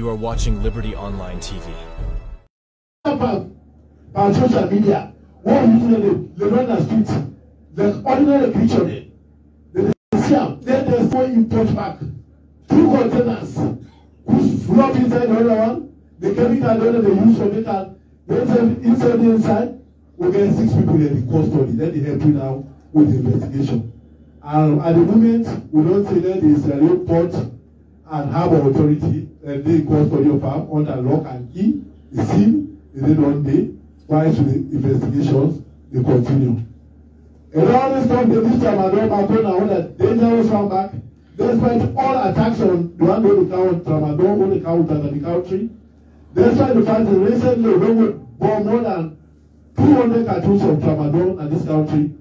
You are watching Liberty Online TV. By social media, what usually they run the streets, the ordinary creature, they see them, then there's no import back. 2 containers, who's flop inside the other one, the chemical they use for metal, then inside, we get 6 people in the custody, then they help you now with the investigation. And at the moment, we don't say that the Israeli port and harbor authority, and they custody of farm under lock and key, the SIM, they did 1 day. While the investigations they continue. And all this time they reach Tramadol back on all that dangerous one back. Despite all attacks on the one who count Tramadol, only count in the country. Despite the fact that recently we bought more than 200 cartons of Tramadol in this country,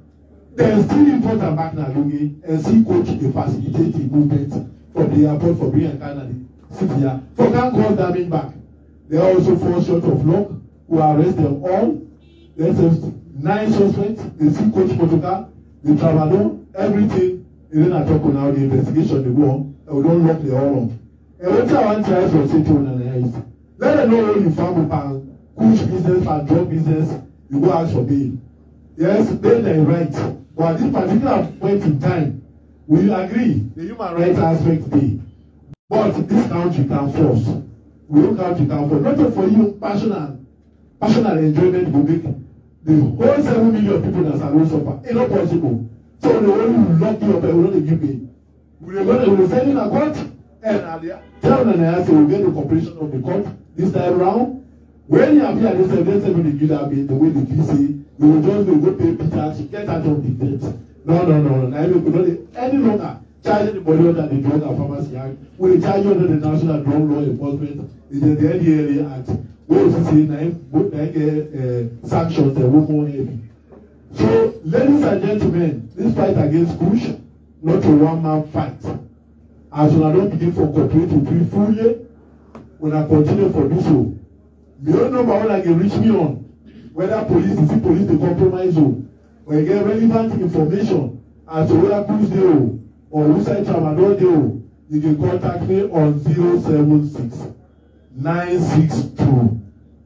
they still import them back to Lungi and see coach the facilitating movement from the airport for being in Canada. City for can't call them back. They also fall short of luck. Who arrest them all. There's 9 suspects. They see coach protocol, the Tramadol, everything. And then I talk now the investigation they go on. And we don't lock the all up. And what I want to ask for city is let them know when you farm up kOOSH business and drug business, you go ask for bail. Yes, bail is right. But at this particular point in time, we agree the human rights aspect day. But this country can force. We don't country can force. Not just for you, passionate enjoyment will make the whole 7 million people that are going to suffer. It's not possible. So the only will lock you up and will not give me. We will send in a court and tell them and say we'll get the cooperation of the court this time round. When you appear at this time, let's say when they give that bill, the way the fee say, you will just go pay Peter to get out of the debt. No. I mean, we don't any longer charge anybody under the Drug and Pharmacy Act. We charge you under the National Drug Law Enforcement. It's the NDLA Act. We also say sanctions that were more heavy. So, ladies and gentlemen, this fight against kOOSH, not a one-man fight. As we don't begin for cooperative to fully, when I continue for this so. We don't know about what I can reach me on. Whether police they compromise or get relevant information as to whether kOOSH deal or who side Tramadol deal, you can contact me on 076 962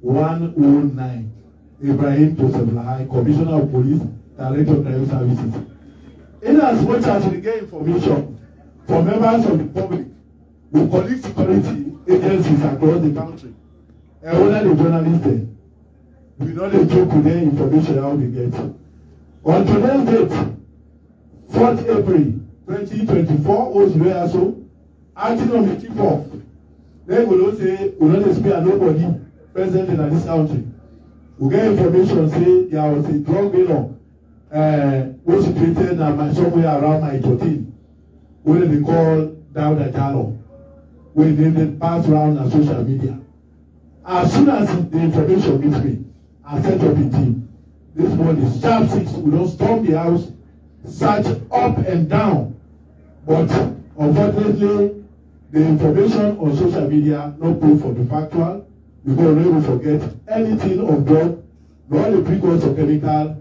109. Ibrahim Joseph Lahai, Commissioner of Police, Director of Crime Services. In as much as we get information from members of the public, we collect security agencies across the country, and whether the journalists there, we know they joke with their information how they get. On today's date, 4th April 2024, also, acting on the tip-off, then we don't say, we don't spare nobody present in this country. We get information say there was a drug dealer was situated somewhere around my 13, where they call Dauda Jallo, where they pass around on social media. As soon as the information meets me, I set up a team. This morning, sharp 6, we don't storm the house, search up and down. But unfortunately, the information on social media not proof for the factual. Because we will forget anything of drug, nor the precursor of chemical,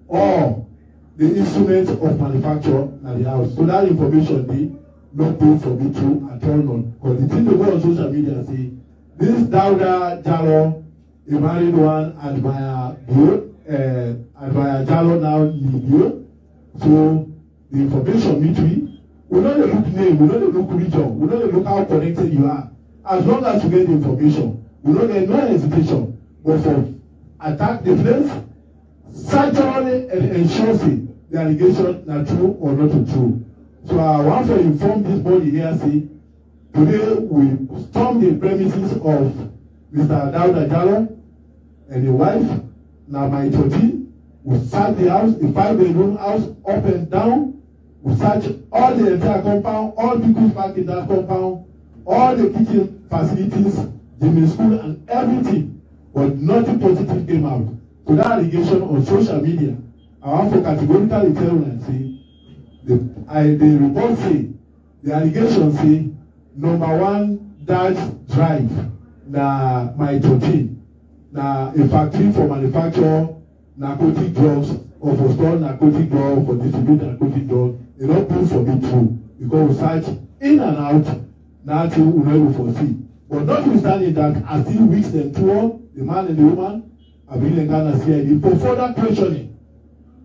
or the instruments of manufacture in the house. So that information they not proof for me true at all none. Because the thing they go on social media and say, this Dauda Jallo, a married one, admire Jallo now Libyo. So the information meet we know the look name, we know the look region, we know the look how connected you are. As long as you get the information, we don't get no hesitation, but for attack the place, certainly and ensure the allegation are true or not true. So I want to inform this body here, say, today we storm the premises of Mr. Dauda Jallo and his wife, now my 13. We search the house, a 5-bedroom house, up and down. We search all the entire compound, all people back in that compound, all the kitchen facilities, gym school and everything, but nothing positive came out. So that allegation on social media, I want to categorically tell and say, the report say, the allegation say, #1 Dash Drive, na my 13, na a factory for manufacture narcotic drugs or for store narcotic drugs, for distribute narcotic drugs. They don't prove for me true because we search in and out, nothing we never foresee. But notwithstanding that, I still wish them two, the man and the woman, have been in Ghana CID for further questioning.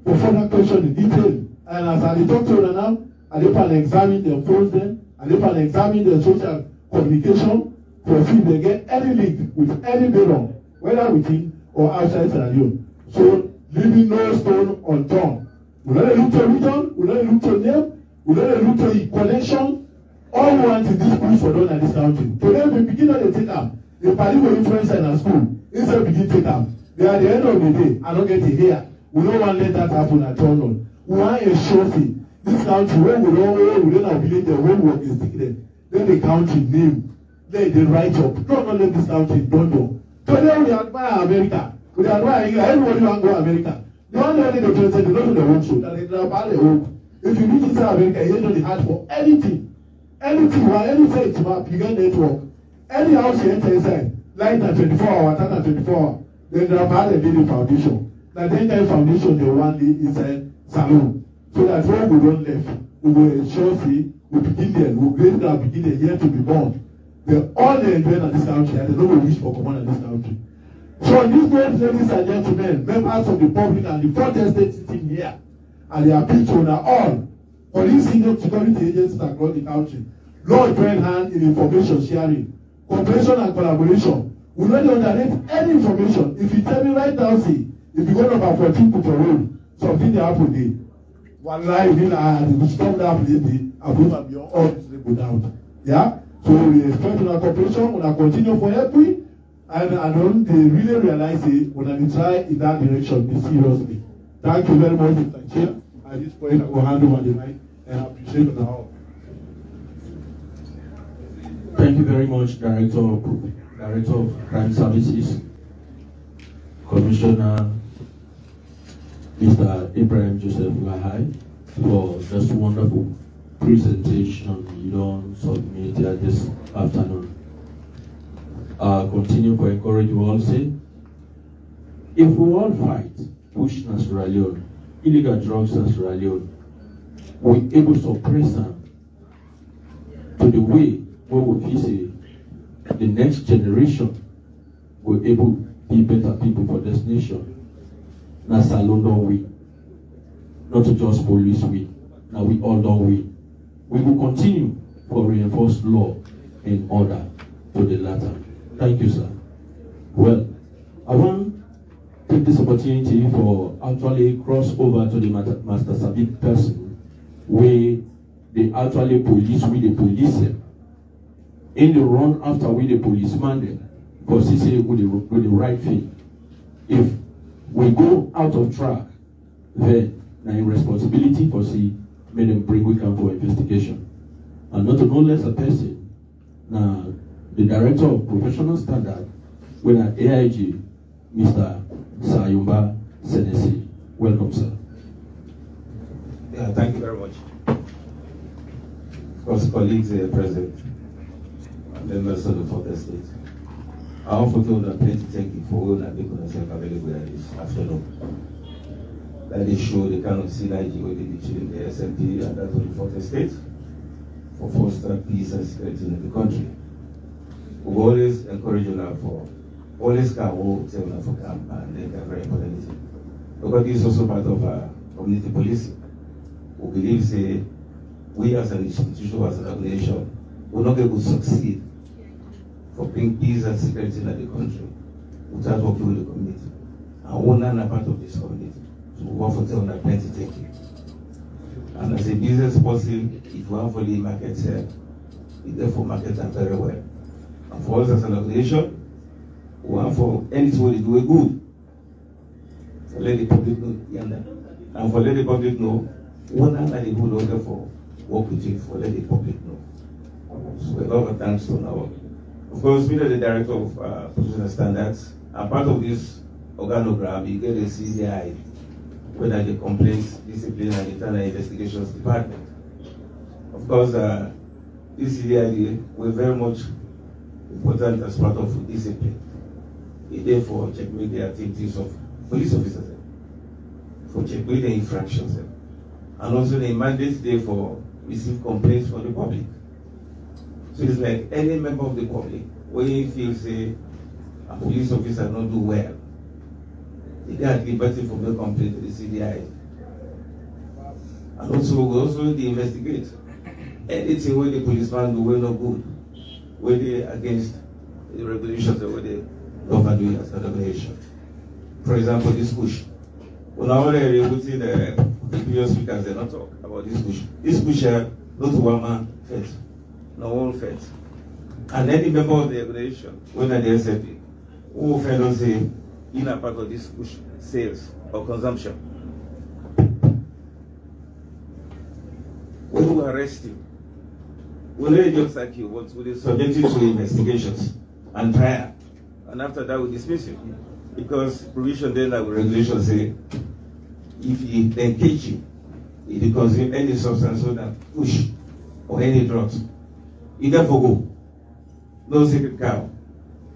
Detail. And as I talk to them now, I can examine their phones then, and they can examine their social communication to see if they get any link with any baron, whether within or outside Sierra Leone. So, leaving no stone unturned. We don't look to region, we don't look to name, we don't look to connection. All we want is this push for done in this country. Today, we begin to take them. The party will influence in our school. Instead, we begin to take them. They are at the end of the day, I don't get it here. We don't want to let that happen at all. We want a trophy. This country, when we don't have village, the whole work is taken. Then the country name, then they write up. Don't let this country don't know. Today, we admire America. We admire England. Everybody want to go to America. They want to let the president, they don't know the home show. That they about the home. If you reach inside America, you don't hard for anything. Anything, anything to map, you get network. Any house you enter inside, light at 24 hours, turn at 24 hours. Then they have a building foundation. Now, then that foundation, they want the inside saloon. So that when we don't left, we will ensure, see, we begin there, we grade that begin the year to be born. They all they enjoy in this country, and they don't wish for command in this country. So, in this great ladies and gentlemen, members of the public and the fourth estate sitting here, and they appeal to all police security agencies across the country. Lord, join hand in information sharing, cooperation and collaboration. We will not underrate any information. If you tell me right now, see, if you go number 14 put your road, something they happen there. One lie, we stop that place, and we will be all labeled out. Yeah? So we expect our cooperation, we will continue for every, and they really realize it, when we try in that direction, seriously. Thank you very much, Mr. Chair. At this point, I will hand over the mic and appreciate the help. Thank you very much, Director of Crime Services, Commissioner Mr. Ibrahim Joseph Lahai, for this wonderful presentation you don't submit here this afternoon. Continue to encourage you all, say, if we all fight, push in Sierra Leone, illegal drugs in Sierra Leone, we're able to suppress them to the way where we feel say the next generation will able to be better people for this nation. Now Salon don't win. Not to just police win. Now we all don't win. We will continue for reinforced law and order to the latter. Thank you, sir. Well, I want to take this opportunity for actually cross over to the Master Sabit person where they actually police with the police in the run after with the policeman then, because he say with the right thing. If we go out of track, then now responsibility for see made them bring we come for investigation. And not to no less a person, now the Director of Professional Standard with an AIG, Mr. Sayumba Senesi. Welcome, sir. Yeah, thank you very much. Of course, colleagues here present, and members of the fourth estate. I also told that plenty thank you for all that they could have available this afternoon. That they show the kind of synergy between the SMP and that of the fourth estate for foster peace and security in the country. We always encourage you now for always can hold for camp, and they are very important. Because this is also part of our community policing. We believe say we as an institution, as an organization, will not be able to succeed for bringing peace and security in the country without working with the community. And we're not part of this community. So we want to tell them plenty thank you. And as a business person, if you want for the market here, it therefore market them very well. And for us as an organization, we want for anything we do it good. So let the public know. And for let the public know, we're not let the good order for work with you, for let the public know. So a lot of thanks to our. Of course, we are the Director of Professional Standards. And part of this organogram, you get a CDI, whether the Complaints, Discipline, and Internal Investigations Department. Of course, this CDI was very much important as part of discipline. It therefore checkmate the activities of police officers, for checkmate the infractions, and also the mandate there for receive complaints from the public. So it's like any member of the public when you feel say a police officer not do well, they get liberty from the complaint to the CDI. And also we also investigate anything where the policeman do well not good, where they against the regulations or where the government do as an organization. For example, this kOOSH. When I already would see the previous speakers, they not talk about this kOOSH. This kOOSH not one man first, no one first. And any member of the organization, when at the SAP, who offend say in a part of this kOOSH sales or consumption. When we arrest you, we don't just like you, but we subject you to investigations and trial. And after that, we dismiss you. Because provision then like regulation say, if you engage you, if you consume any substance or that kOOSH or any drugs, you therefore go. No secret cow.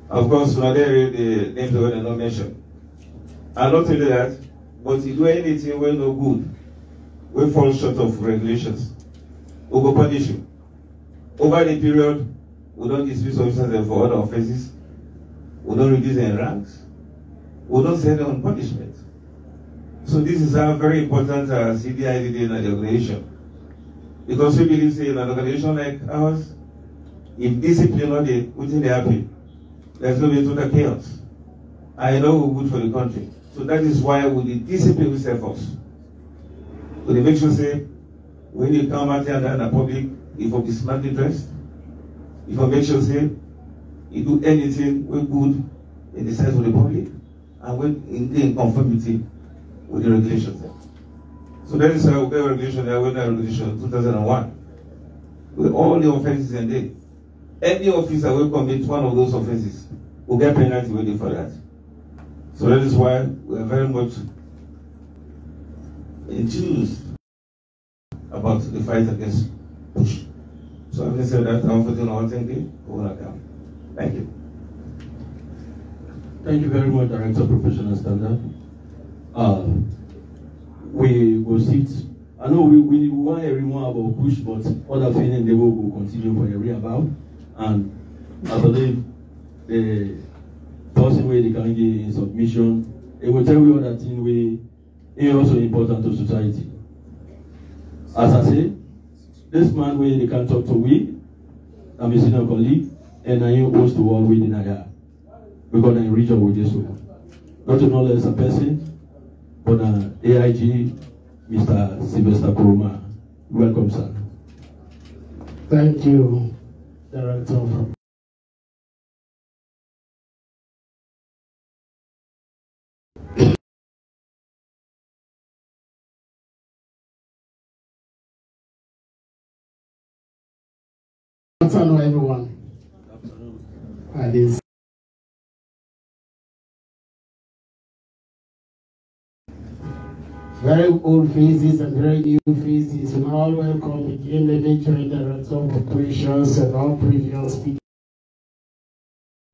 Of course, not there the names of not mentioned. I'll not tell you that, but you do anything when no good, we fall short of regulations, we go punish you. Over the period, we don't dismiss officers for other offenses, we don't reduce their ranks, we don't send them on punishment. So this is a very important CDI in the organization. Because we believe say in an organization like ours, if discipline not there, within the happy, there's going to be total chaos. I know we're good for the country. So that is why we the discipline we set first. So they make sure say, when you come out here and the public, if you be smartly dressed, if you make sure say, you do anything we good in the size of the public, and when in conformity with the regulations. So that is how we get regulation there, when the regulation 2001. With all the offenses in there. Any officer will commit one of those offenses will get penalty waiting for that. So that is why we are very much enthused about the fight against kOOSH. So having said that, I'm putting on thank you. Thank you. Thank you very much, Director of Professional Standard. We will sit. I know we want to hear more about kOOSH, but other things they will continue for a real about. And I believe the person where they can get in submission, it will tell you other things where is also important to society. As I say, this man where they can talk to we, I'm a senior colleague, and I am host to all we in here. Because I'm region with this one. Not to know as a person, but AIG, Mr. Sylvester Kuruma. Welcome, sir. Thank you, Director. Good afternoon, everyone. It is very old faces and very new faces. We all welcome again the Legion Director of Operations and all previous speakers.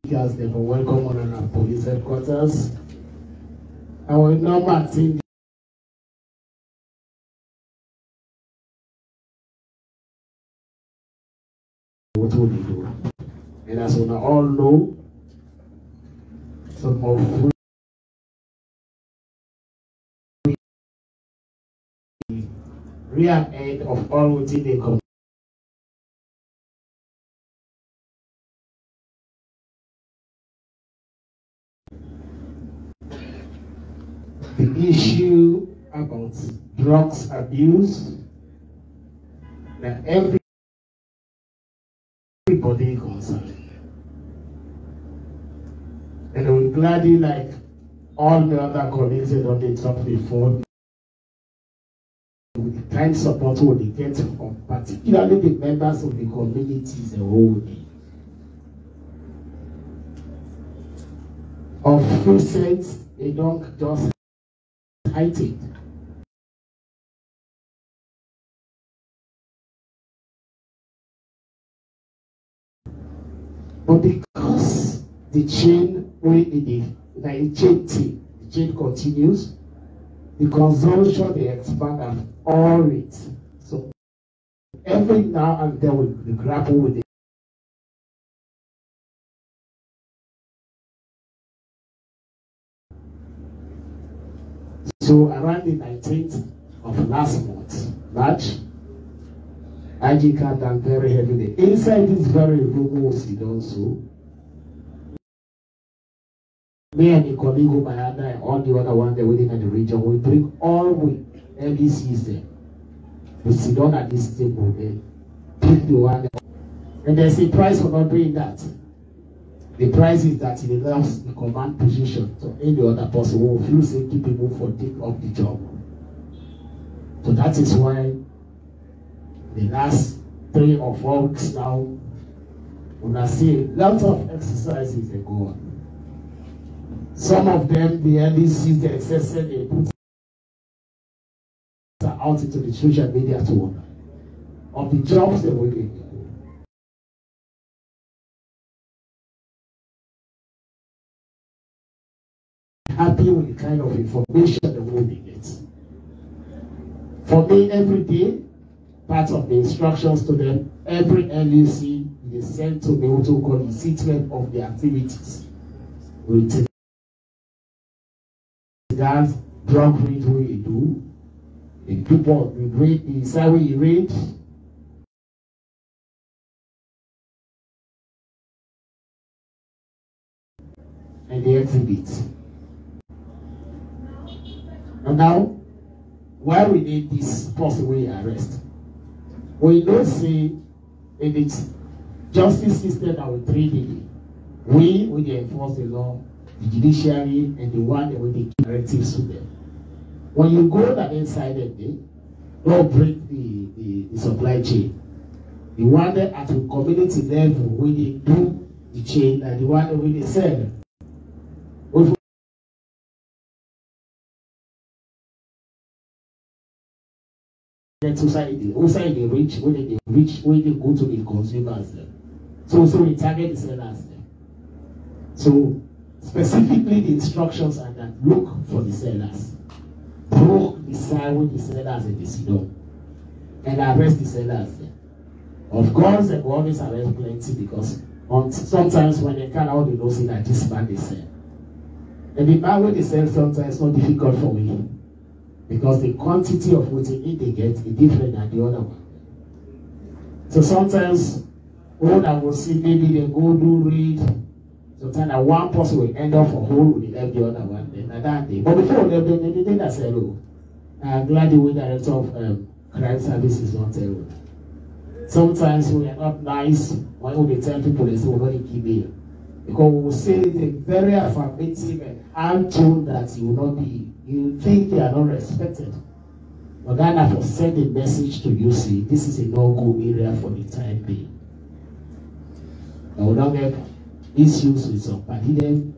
They were welcome on our police headquarters. I will now Martin. What would you do? And as we all know, some of real end of all within the community. The issue about drugs abuse, that everybody concerned. And I would gladly, like all the other colleagues that on the talk before, with the kind support we get from particularly the members of the communities the whole day. Of recent, they don't just hide it. But because the chain the chain continues, the consumption they expand at all rates. So every now and then we grapple with it. So around the 19th of last month, March, IG came down very heavily. Inside this very room was it also. Me and the colleague of my other and all the other one that within the region, we bring all we LDCs there. We sit down at this table, they pick the one. And there's a price for not doing that. The price is that it allows the command position to any other person who will feel safety people for take up the job. So that is why the last 3 or 4 weeks now, when I see lots of exercises that go on. Some of them, the LDCs, the excessive, they put out into the social media to work of the jobs they will do. Happy with the kind of information that we get. For me, every day, part of the instructions to them, every LUC is sent to me what we call the statement of the activities. We take that drug read we do, the people we read, the side we read. And the exhibit. And now, why we need this possible arrest? We don't say in its justice system that we treat it. We enforce the law, the judiciary, and the one that will take directives to them. When you go that inside them, don't break the supply chain. The one that at the community level, when they do the chain, and the one that when they sell. Outside the reach, when they go to the consumers. So we target the sellers. So specifically the instructions are that look for the sellers. Broke the side with the sellers in the Sidon. And arrest the sellers. Of course, they will always arrest plenty because sometimes when they can't, all they know that this man they sell. And the man when they sell sometimes not difficult for me. Because the quantity of what they get is different than the other one. So sometimes, all I will see, maybe they go do read. Sometimes that one person will end up for whole with the other one. Then that day. But before they did that say, oh, I'm glad the way director of crime services not tell you. Sometimes we are not nice when we tell people they say we're going to keep it. Because we will say the very affirmative and I'm told that you will not be. You think they are not respected. But Ghana for send a message to you, see, this is a no-go area for the time being. I will not get issues with some party them.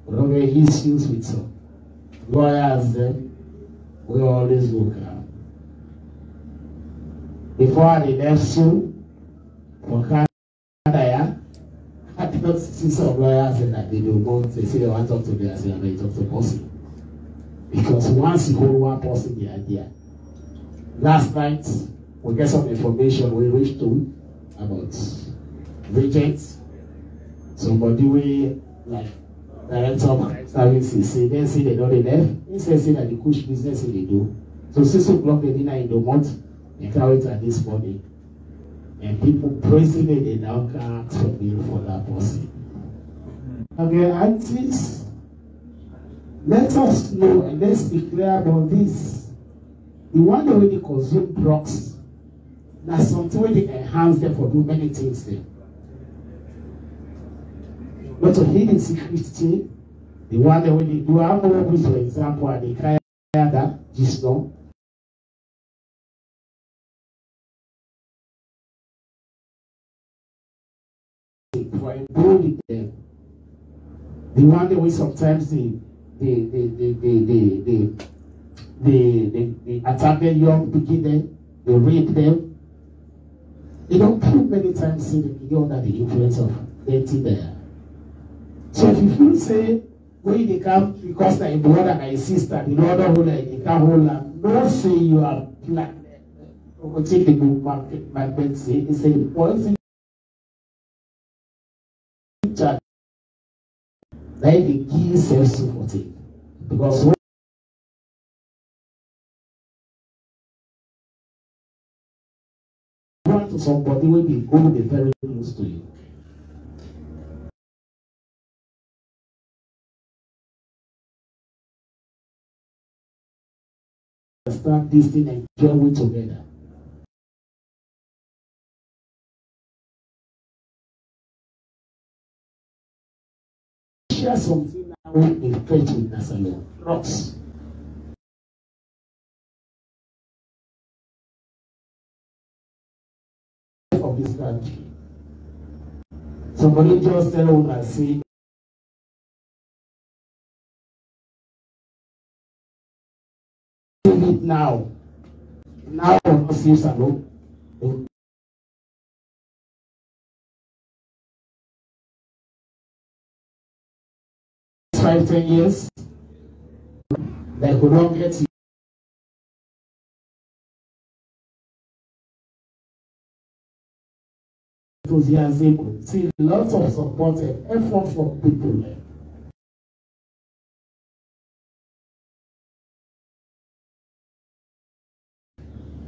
We don't get issues with some lawyers them. We always look out. Before they left soon, for Canada, I did not see some lawyers that they don't want, they say they want to talk to me, I say I'm going to talk to person. Because once you hold one person the idea. Last night, we get some information we reached to about regents. Somebody we like director of services say then say they don't left. He says that the kOOSH business they do. So 6 o'clock the dinner in the month, they carry it at this morning. And people praising it, they now can't ask for bill for that person. Okay, aunties. Let us know and let's be clear about this. The one that they consume drugs, that's something where they enhance them for do many things there. But to hidden security, the one that when they do our movies, for example, and they carry that just now. For improving them. The one that we sometimes they attack them young, begin them, they rape them. They don't prove many times say they get under the influence of dirty there. So if you feel say when they come because they brother and a sister, the other whole they can't hold them, don't say you are black. Or take the book market say it's a poison. Like the key self-supporting because to somebody who will be very close to you. Start this thing and join it together. Share something now in faith with Nasalon. Rocks. Of this country. Somebody just tell him and say, it now. Now we're not see Salon. 5-10 years, they could not get enthusiasm. See lots of support and effort from people.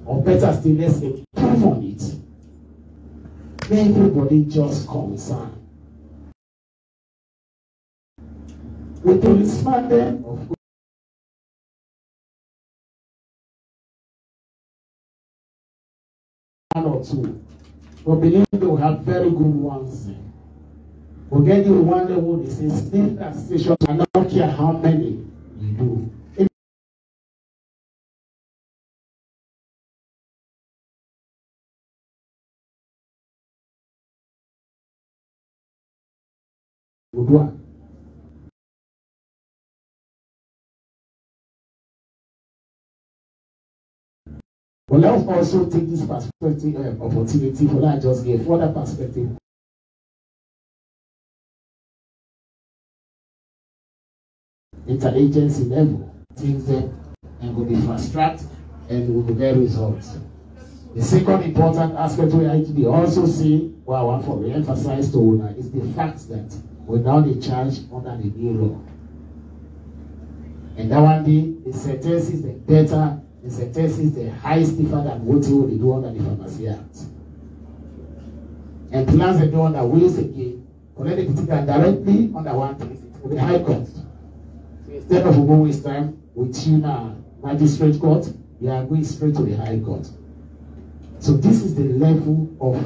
Or better still, let's improve on it. Everybody just concerned. We policeman them, of course. One or two. But believe me, we have very good ones. We'll get you one level, they say, stay at station, I don't care how many you do. Good one. But let's also take this perspective opportunity for that I just gave further perspective. Interagency level, things and will be fast tracked and we will get results. The second important aspect we actually also see, what I want to re-emphasize to owner is the fact that we're now the charge under the new law. And that one day, the sentence is the better. The sentence is the highest stiffer than what they do under the Pharmacy Act. And plans they do under ways again, collect the petition directly under one place to the High Court. So instead of going waste time with you now, magistrate court, you are going straight to the High Court. So this is the level of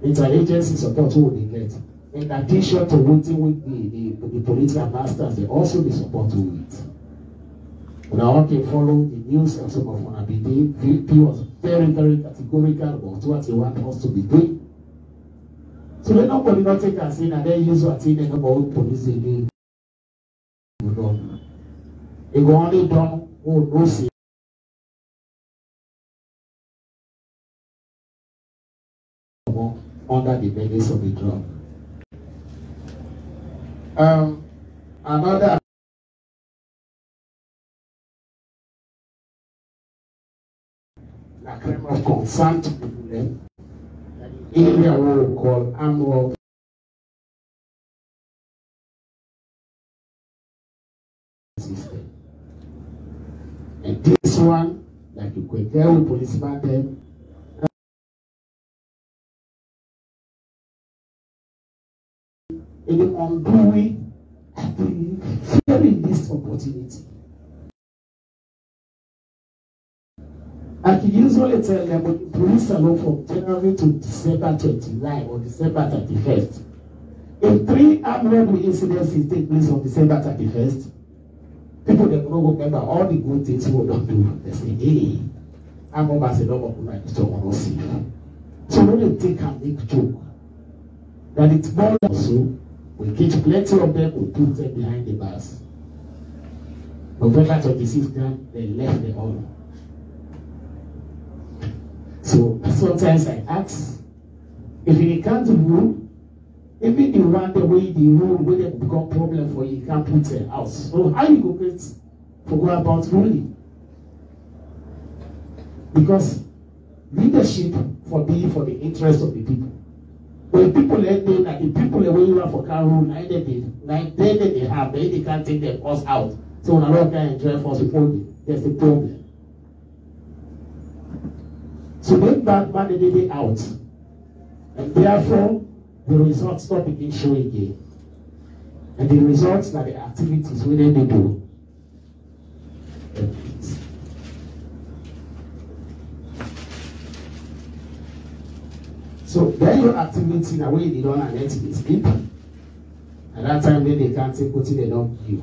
interagency support we get. In addition to working with the political masters, they also the support with it. When I want to follow the news and some of what VP was very, very categorical about what he wants us to be doing. So let nobody not take us in and then use what he did about police again. It will only done who knows it. Under the menace of the drug. Another crime of concern to people then, the area what we call armed system. And this one, like you could tell with policeman them, in the undoing, I've been fearing this opportunity. I can usually tell them with police alone from January to December 29 or December 31st. If 3 armed robbery incidents take place on December 31st, people that don't remember all the good things we don't do. They say, hey, I'm over to so I don't see. So when they take and make joke, that it's more also, we catch plenty of them, we put them behind the bars. November 26th, they left the hall. So sometimes I ask, if you can't rule, even the one the way the rule will become problem for you, you can't put a house. So how you go get to go about ruling? Because leadership for the interest of the people. When people let them, like the people away you for car rule, they have, they can't take their cost out. So when a lot of guys enjoy force before there's a problem. So make bad man the day out. And therefore, the results stop begin show again. And the results are the activities we then do. So then your activity in a way they don't let it sleep. At that time when they can't take what they don't give you.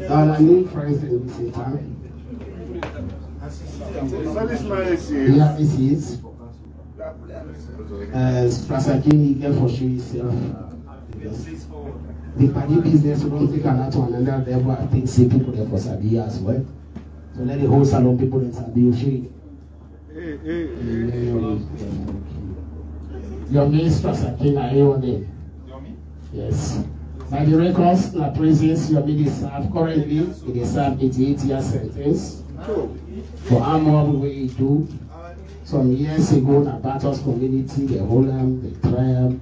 I need friends in this time. Yeah, this is Strasakini get for sure yourself. The party business will don't take another to another level. I think see people there for Sabi as well. So let the whole salon people in Sabi share. Your main Strasakini are here on them. Yes. By the records, the prisons your media serve currently, it is served 88 years sentence for armor way it do. Some years ago, in the Battles community, they hold them, they try them,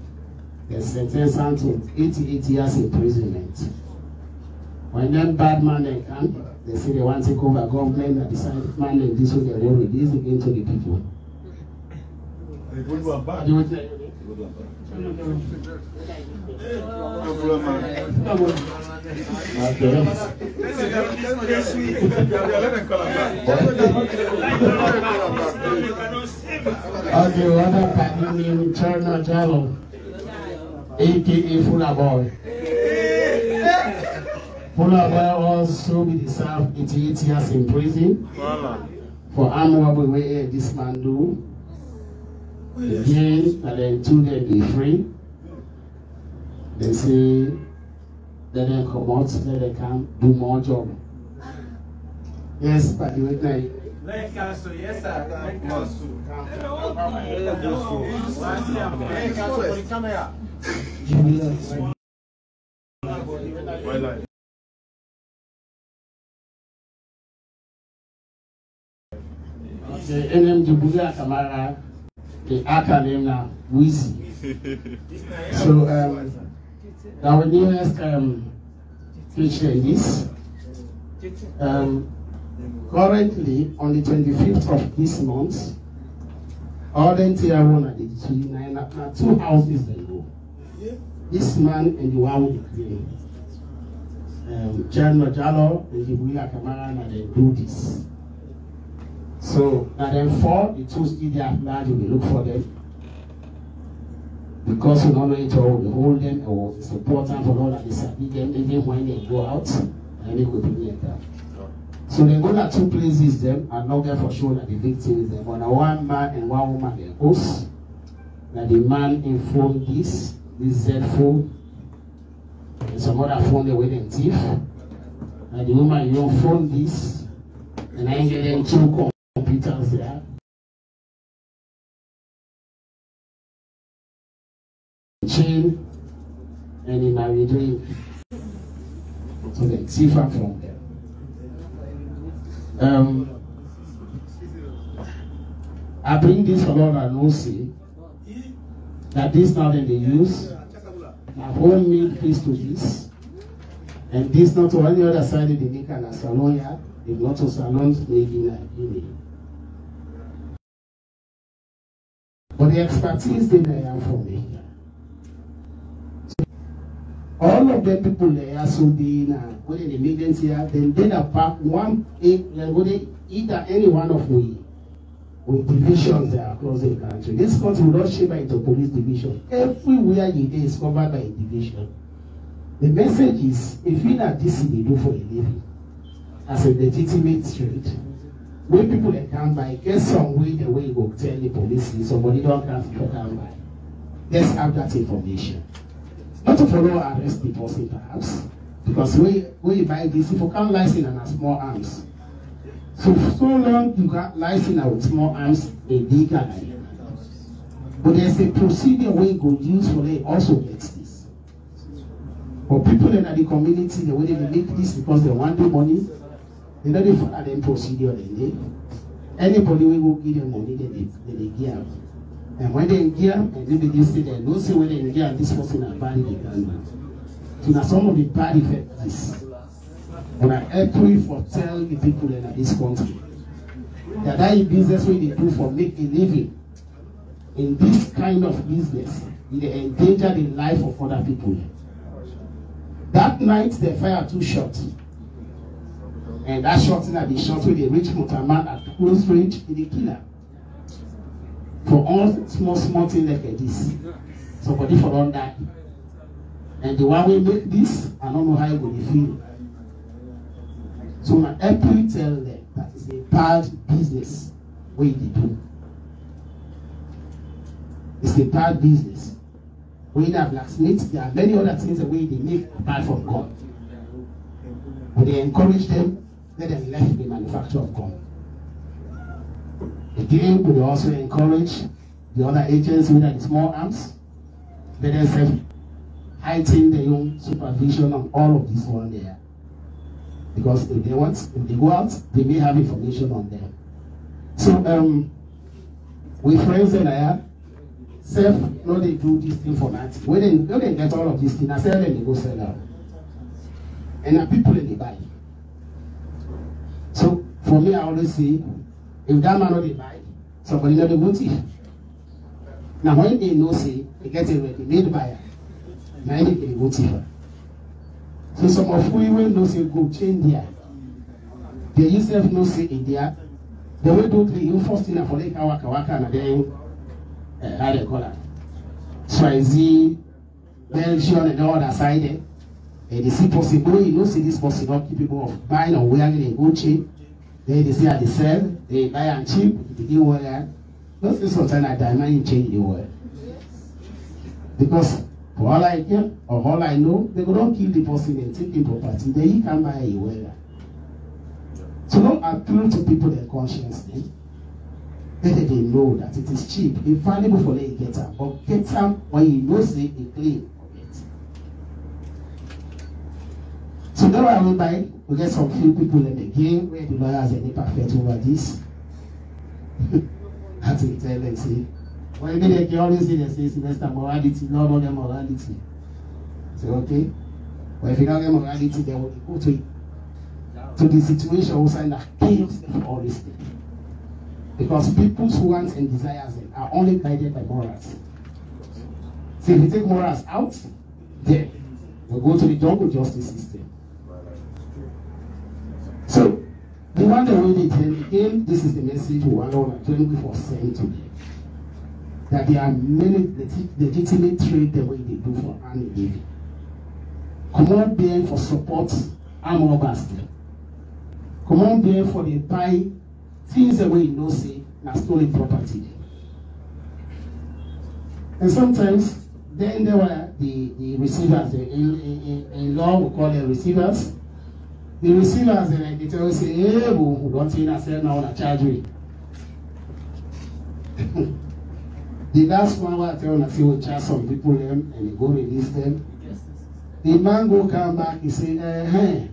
they sentence them to 88 years imprisonment. When them bad man they come, they say they want to take over government and decide man and this way they will release again to the people. Okay, what a partner named Cherna Jallo, aka Fuller Boy. Fuller Boy also be served 88 years in prison for armed robbery where this man do. Again, and then 2 days be free. They say, let them come out, let them come do more job. Yes, but you would like. Yes, sir. The NM Jubuga Kamara, the academia Wheezy. So, our newest feature is currently on the 25th of this month, all the entire one at the 2 houses they go. This man and the one with the Cherno Jallo and the Willa Kamara and they do this. So now then 4, the 2 still there large, we look for them. Because we don't know each other, we hold them or support them for all that they sabi them even when they go out and they will be like that. So they go to 2 places them and not get for sure that the victim is them. But one man and one woman they host. That the man informed this Z phone, and some other phone they with them thief. And the woman you phone this, and I get them 2 computers there. Chain and in my dream. So they thief her from there. I bring this for Lord and see that this now then they use my homemade piece to this, and this not to any other side they make a salon here, they not to salons made in Nigeria. But the expertise they have for me. all of them people there, so they when they make them here, then they are back one when they either any one of we with divisions there across the country. This country will not shape into police division. Everywhere it is covered by a division. The message is, if you not this they do for a living as a legitimate trade, when people that can buy, get some way the way you go tell the police somebody don't can buy. Let's have that information. Not to follow arrest the person perhaps, because when you buy this, if you can't license and have small arms. So long you got license with small arms, a legal. But there's a procedure where you go use for them also gets this. But people in the community, the way they make this because they want the money, they don't follow them procedure. Anybody will go give them money, they give. And when they gear, and they say they don't say when they gear, this person is bad in the government. So now some of the bad effects is when I pray for tell the people in this country that that business way they do for make a living in this kind of business, they endanger the life of other people. That night they fire 2 shots. And that shot in the shot where they reach Motaman at close range, they kill her. For all small things like this. Somebody for don't die. And the one we make this, I don't know how you will feel. So my April tell them that it's a bad business way they do. It's a bad business. When they are blacksmiths, there are many other things the way they make apart from God. But they encourage them, let them left the manufacture of God. Again, we also encourage the other agents with the small arms, let them heighten their own supervision on all of this one there. Because if they go out, they may have information on them. So with friends and I no they do this thing for that. When they get all of this thing, I sell them, they go sell out. And the people in the buy. So for me, I always say, if that man not buy, somebody not the motive. Now when they know say they get a ready-made buyer, now they get a motive. So some of we will know say go change there. They yourself know say in there. They will do the first thing for like waka and then how they call it. Swahili, Belgium and the other side there. And they see possible, you know, see this person not capable of buying or wearing a good chain. Then they say at the sell, they buy and cheap, they give wear. Not say sometimes I demand change the word. Because for all I can or all I know, they go don't kill the person and take the property, then you can buy a wear. So don't appeal to people their conscience. Better they know that it is cheap, it's valuable for them to get them, but get them when you know say a claim. So now I will buy, we get some few people in the game where the lawyers are perfect over this. I have to tell them, say, well, they can always say, they say, Sylvester, morality, not all their morality. Say, okay. But if you don't get morality, they will go to the situation also in that chaos of all this thing. Because people's wants and desires are only guided by morals. So if you take morals out, then we'll go to the jungle justice system. So, the one that we did again, this is the message we want to send to them. That there are many legitimate trade the way they do for any living. Come on there for support and more basket. Come on there for the buy things the way you know say na stolen property. And sometimes then there were the receivers, in law we call them receivers. The receivers, they tell us, say, hey, we don't see na sell now, na charge me. The last one I tell you, say, we charge some people them, and they go release them. The man go come back, he say, hey,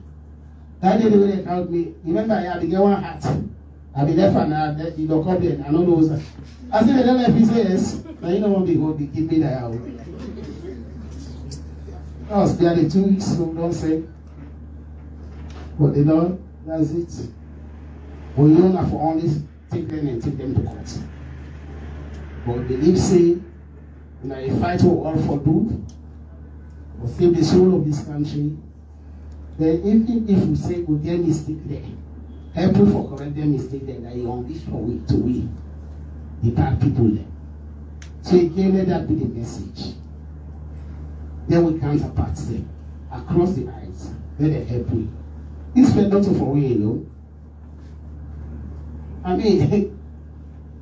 that day the way they count me, remember I had to get one hat. I be left and you don't come there, I don't know what's that. I said, I don't know if he says, now you know what they go, they keep me there. That was barely 2 weeks, so don't say. But you know, that's it. We don't have to only take them and take them to court. But believe say, you know, a fight will all for do. or save the soul of this country, then even if we say we get mistake there, help you for correct them mistake there, that you unleash for we to we, the bad people there. So again, let that be the message. Then we counterpart them across the eyes. Let them help you. This fed not for we, you know. I mean,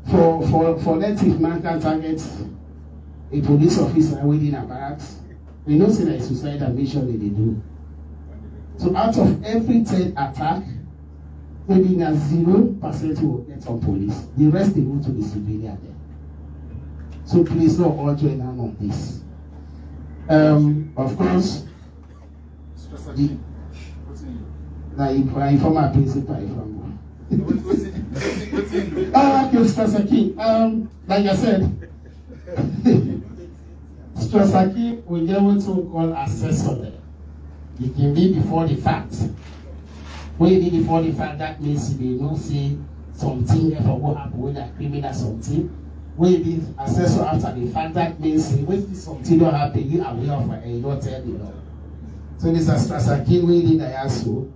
for let if man can target a police officer within a barracks, we know say that suicide mission they do. So out of every 10 attack, maybe 0% will get on police. The rest they go to the civilian there. So please don't all join hand on this. Of course, the former principal okay, Strasaki. Like I said, Strasaki will be able to call assessor there. It can be before the fact. When you be before the fact, that means they don't see something for what happened with that criminal something. When you be assessor after the fact, that means when something don't happen, you are aware of it and you don't tell you. So this is Strasaki when you the asshole.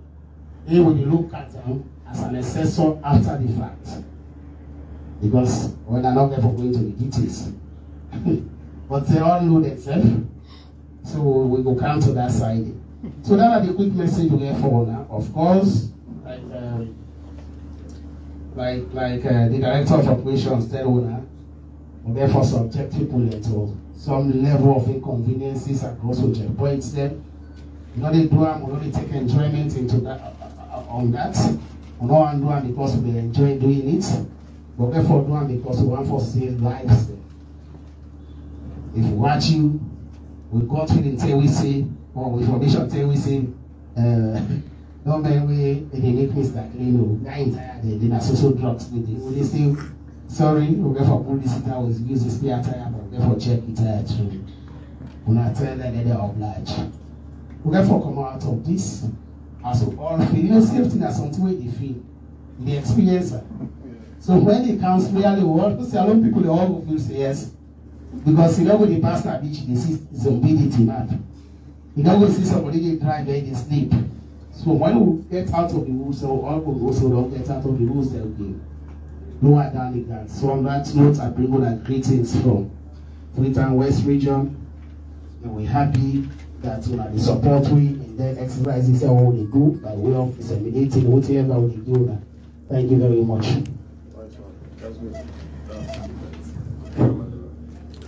He will look at them as an assessor after the fact. Because when I'm not there for going to the details. But they all know themselves. So we go come to that side. So that are the quick message we get for now. Of course, like the director of operations tell owner, we therefore subject people to some level of inconveniences across the checkpoints there. You know they do them, we know they take enjoyment into that on that. We don't do them because we enjoy doing it, but therefore do them because we want to save lives there. If we watch you, we got feeling tell we say, or with information tell we say, no man way they make Mr. CLIN, that entire day, they are social drugs with it. When they say, sorry, we go for publicity, I was using spare tire, but we go for check it out through. We not tell that they are obliged. We go for come out of this, as we all feel, you know, safety is something where they feel, they experience it. So when they comes clearly, we all say a lot of people, they all go feel say yes. Because you know when the pastor beach, they see zombidity map. You don't go see somebody they drive where they sleep. So when we get out of the rules, so all will also don't get out of the rules, they'll be lower down like that. So on that note, I bring on greetings from Freetown West region. And we're happy that the support we in the exercises how they do by way of disseminating whatever we do. Thank you very much.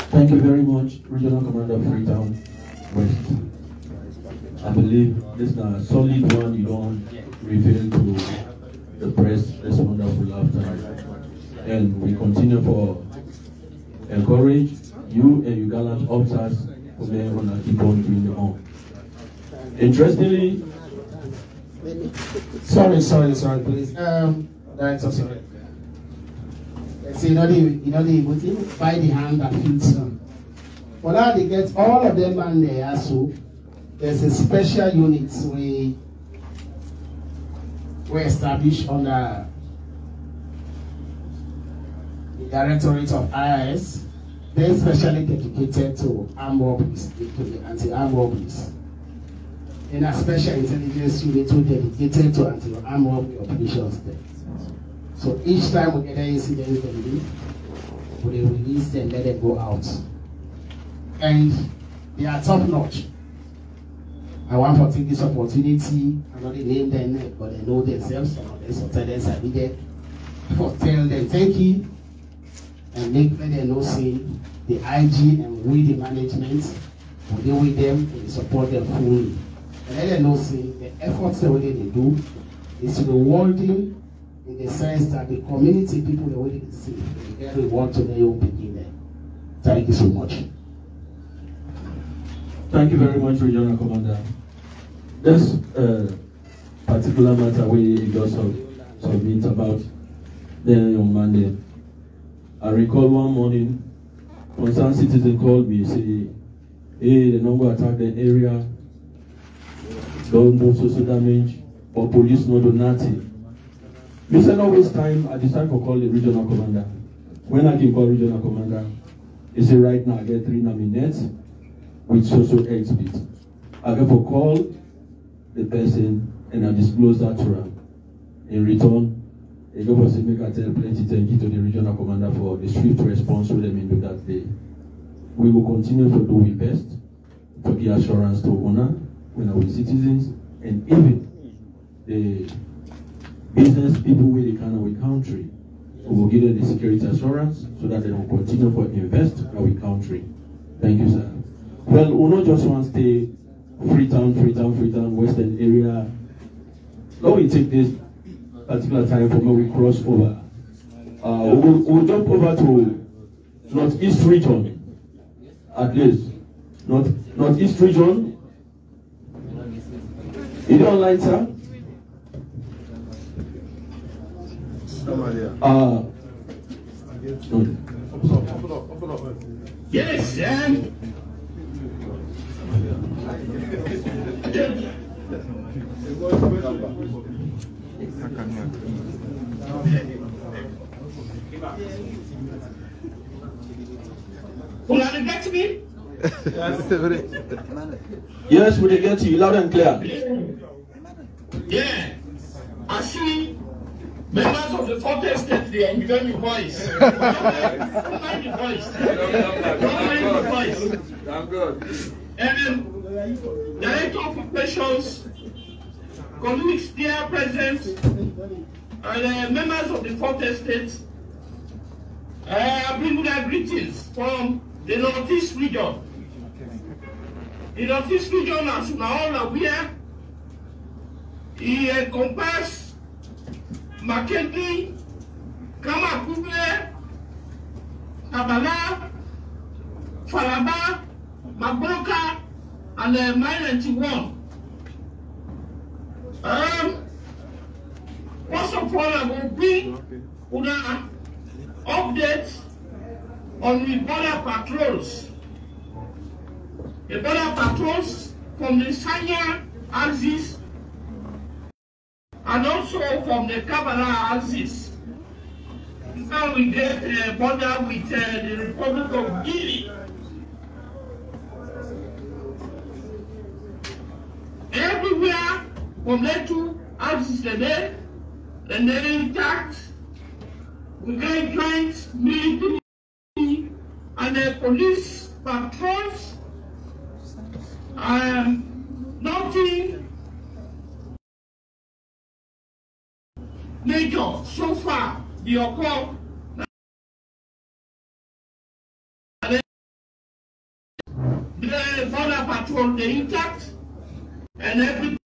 Thank you very much, Regional Commander of Freetown West. I believe this is a solid one. You don't reveal to the press this wonderful laughter. And we continue for encourage you and your gallant officers who may want to keep on doing their own. Interestingly, sorry, please. Director, sorry. So you know the by the hand that feeds them. But now they get all of them and there, so there's a special unit we established under the Directorate of IIS. They're specially dedicated to armed robberies, to the anti-armed robberies. And a special intelligence unit dedicated to anti-armed robbery operations there. So each time we get an incident, we release them, let them go out. And they are top notch. I want to take this opportunity, I'm not name them, but they know themselves, so tell them I be there. For tell them thank you and let them know say the IG and we the management will deal with them and support them fully. And let them know say the efforts that they do is rewarding in the sense that the community people are willing to see they get reward to their own beginning. Thank you so much. Thank you very much, Regional Commander. This particular matter we just submit about the young man there. I recall one morning, concerned citizen called me, say, hey, the number attack the area, don't do social damage, or police no do nothing. We said no waste time, I decided to call the regional commander. When I can call regional commander, he said right now I get 3 nominates with social exhibit. I therefore call the person and I disclose that to her. In return, the government said, make I tell plenty thank you to the regional commander for the swift response with them into that day. We will continue to do our best to give assurance to owner, when our citizens, and even the business people with the kind of country. We will give them the security assurance so that they will continue to invest in our country. Thank you, sir. Well, we not just want to stay Freetown, Western area. Now we take this particular time for when we cross over. We'll jump over to Northeast region, at least. Northeast region. Is it online, sir? Yes, Will I get me? Yes, we get you loud and clear. Yeah. I see members of the fourth estate, they enjoy the voice. Don't mind the voice. Don't mind the voice. I'm good. And then, Director of Operations, colleagues there present, and members of the fourth estate, I bring their greetings from the Northeast region. The Northeast region, as you are all aware, it encompasses Makeni, Kamakube, Kabala, Falaba, Magboka, and Mile 91. First of all, I will bring an update on the border patrols. The border patrols from the Sanya axis and also from the Kabbalah axis. Now we get a border with the Republic of Guinea. Everywhere from the two axes today, and then intact, we get joint military and the police patrols. Nothing major so far. The occur. The border patrol, the intact, and every.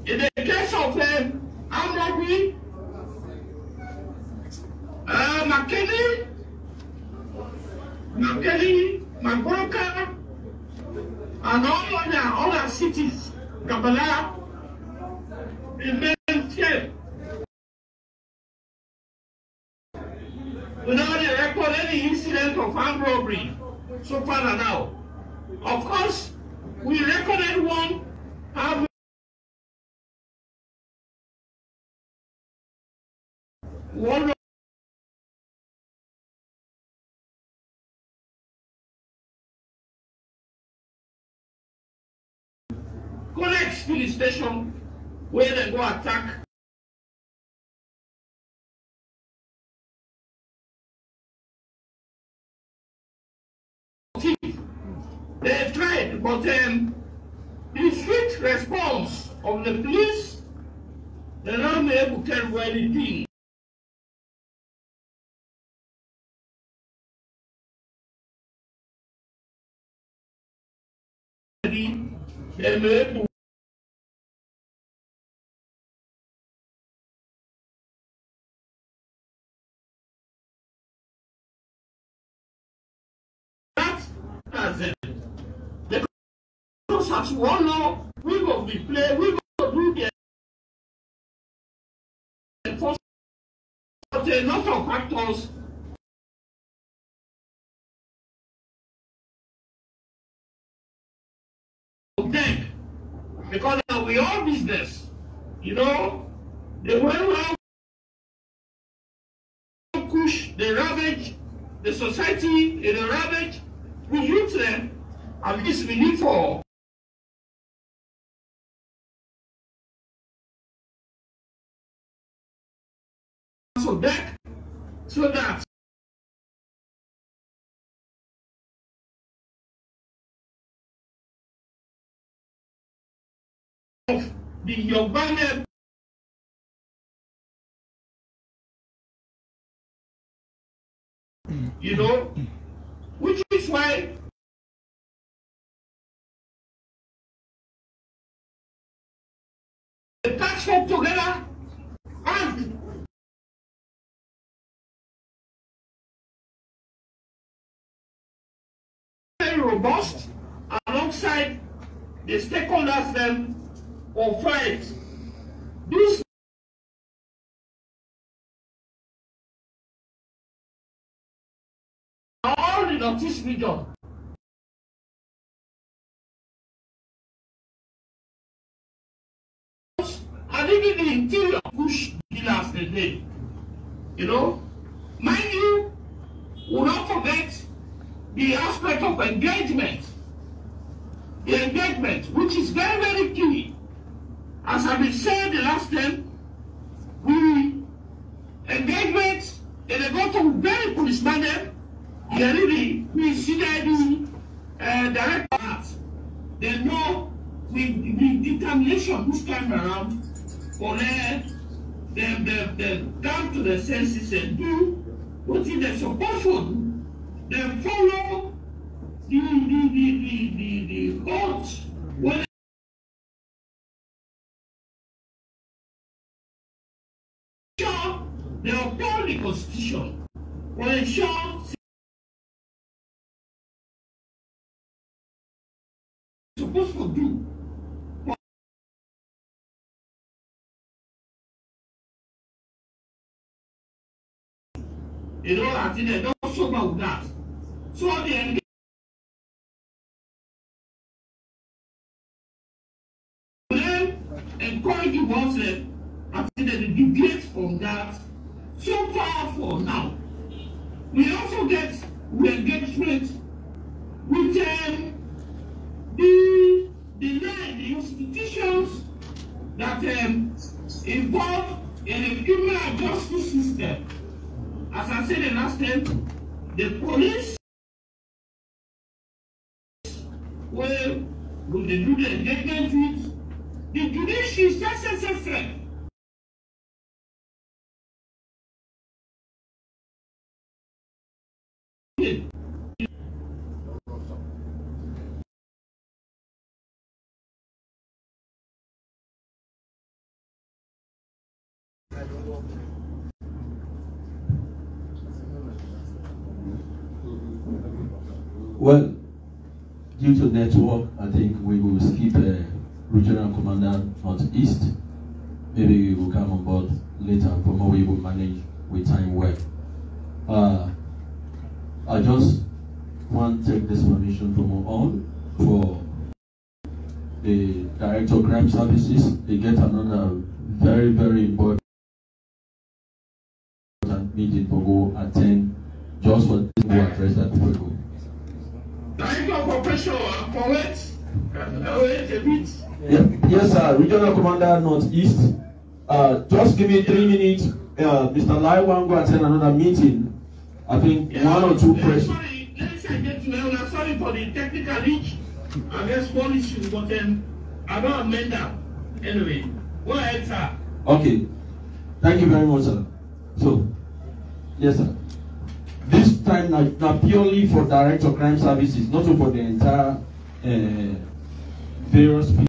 In the case of armed robbery, Makeni, Magboka, and all other cities, Kabbalah, remain safe. We don't record any incident of armed robbery so far now. Of course, we recorded one armed one connects to the station where they go attack. They tried, but the swift response of the police, they're not able to tell anything. They were able as one law, we will be play, we will do the enforcement, but a lot of factors dead because we all business, you know, the way we all kOOSH, the rabbit. the society in a ravage, we use them, at least we need for so that of the Yoruba, you know, which is why the task force together and very robust alongside the stakeholders them or fight. This all the Northeast region. And even the interior kOOSH dealers the day. You know, mind you, will not forget the aspect of engagement. The engagement, which is very, very key. As I've been saying the last time, we engagement, they go to very police-minded, they really, we see the director, they know with determination this time around, for them come to the senses and do what they're supposed to do. They follow the court when they uphold the constitution. When they show supposed to do. You know, I think they don't show about that. So they encourage the ones that I think that they deviate from that. So far for now, we also get engagement with the institutions that involve in the criminal justice system. As I said the last time, the police will do the engagement with the judiciary, Well, due to network, I think we will skip Regional Commander Northeast. Maybe we will come on board later, but more we will manage with time well. I just want to take this permission from all for the Director of Crime Services. They get another very, very important meeting to go attend just for this to address that people. Director of Operation, wait a bit. Yes, sir. Regional Commander Northeast. Just give me 3 minutes. Mr. Lai will go attend another meeting. I think 1 or 2 questions. Sorry, let's get to you. Sorry for the technical glitch. I guess one issue, but I don't amend that. Anyway, go ahead, sir. Okay. Thank you very much, sir. So, yes, sir. This time not purely for Director of Crime Services, not for the entire various people.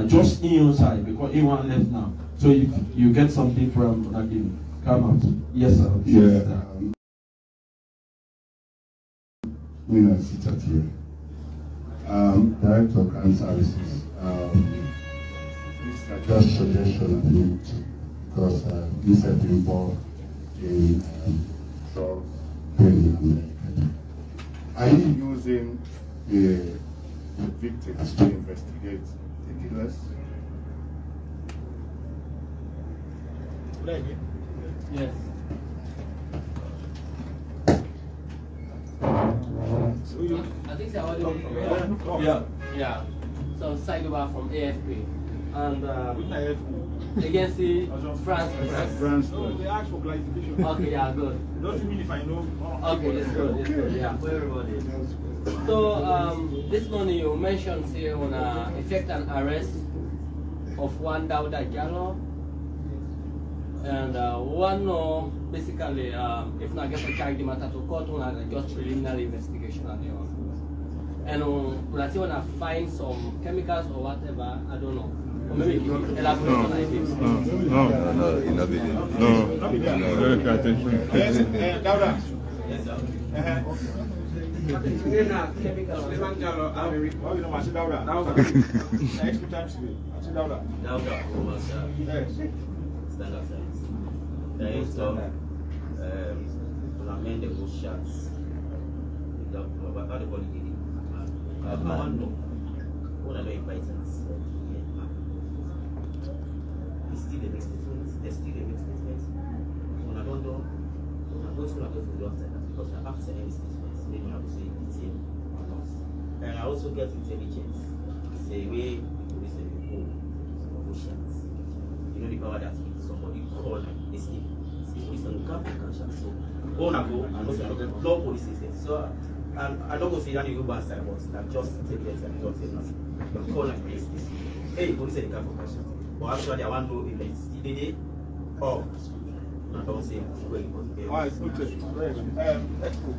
Just in your side, because anyone left now. So if you get something from again, come out. Yes, sir. Yeah. Sit at here. Director of Crime Services. These are just suggestions I need to, because this has been involved in drug training. Are you using the victims to investigate the killers? Yes. I think they're all from here. Yeah. Yeah. So side over from AFP. And against the France. They asked for clarification. Okay, yeah, good. Don't you mean if I know? Okay, it's good, it's good, yeah, for everybody. So, this morning you mentioned, say, on effect and arrest of one Dauda Jallo, and one, basically, if not get to charge the matter to court, on just preliminary investigation and all. And when I say when I find some chemicals or whatever, I don't know. Or maybe you can elaborate on it. Very good attention. Yes, Dauda. Yes, sir. Still the next statement, there's still the next statement. When I don't know, I'm going to go for the outside because I have to say any statements, they don't have to say it's in or not. And I also get intelligence. It's a way the police say, oh, emotions. You know the power that somebody call like this thing. It's the police and come and catch us. So go and go and also no police system. So I don't go say that you go back side, but I'm just take it and just say nothing. Call like this. Hey, police say they come for catch us. But actually, I want to know if it's today or I don't say where it was. Alright, okay. Let's go.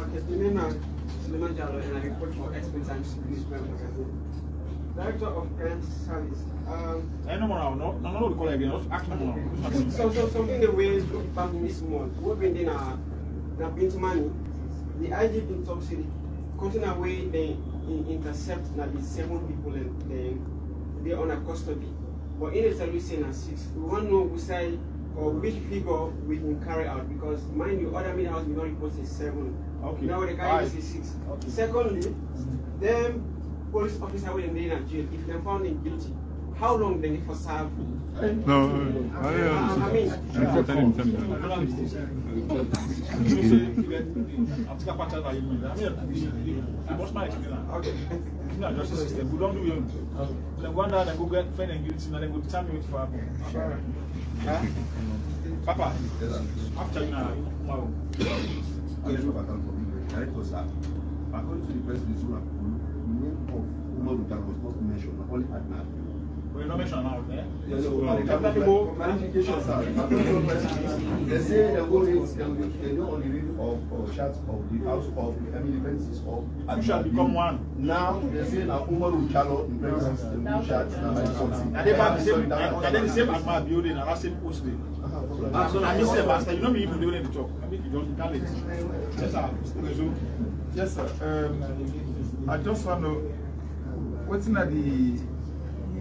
Okay, Leone Jallo, and I report for Express Times Newspaper Magazine. Director of Crime Service. No more now. No, we call again. Ask no more. So something the way back in this month, we've been in a bit money. The IGP in Top City, continue away, they intercept now the 7 people and they're on a custody. But in the service saying 6, we want to know who side or which figure we can carry out because mind you, other media house we don't report 7. Okay. Now the guy is 6. Okay. Secondly, them police officer will be in jail if they found him guilty. How long they need for serve? No, I mean, okay. No, justice system. We don't do it. Then go down and go get friend and guilty, and then go determine what for happen. Papa, after you now, according to the press release, the name of Umar Rutan was not mentioned, only Adnan. We don't mention now, eh? Yes, clarification, sir. They say they go on the reading of shots of the house of the premises of Who shall become one? Now they say now Umar Jallo in presence in the shots now by 40. And they have the same, and then the same as my building and that same post day. So I miss master, you know me even doing the talk. I mean you don't call it. Yes, sir. Yes, sir. I just want to what's in the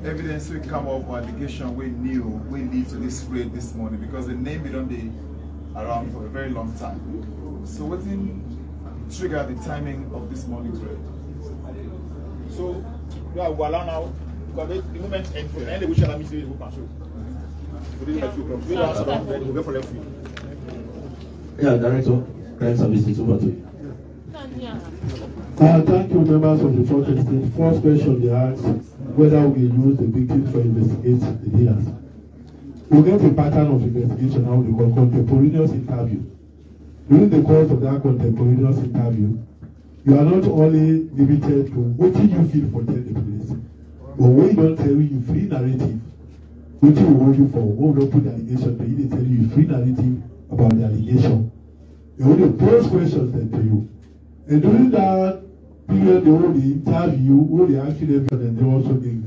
evidence we come up with allegation we knew we lead to this raid this morning because the name we don't be around for a very long time. So what's in trigger the timing of this morning's raid? So we are allow now because the moment end for any which are missing will show. Yeah, Director, Crime Services over to you. Thank you, members of the protest. The first question they asked whether we use the victims for investigating the dealers. We get a pattern of investigation how we call contemporaneous interview. During the course of that contemporaneous interview, you are not only limited to what did you feel for telling the police, but when you don't tell you free narrative, what you hold you for, what will not put the allegation to you, they tell you free narrative about the allegation. They only pose questions then to you. And during that period, they only interview, who they actually and they also be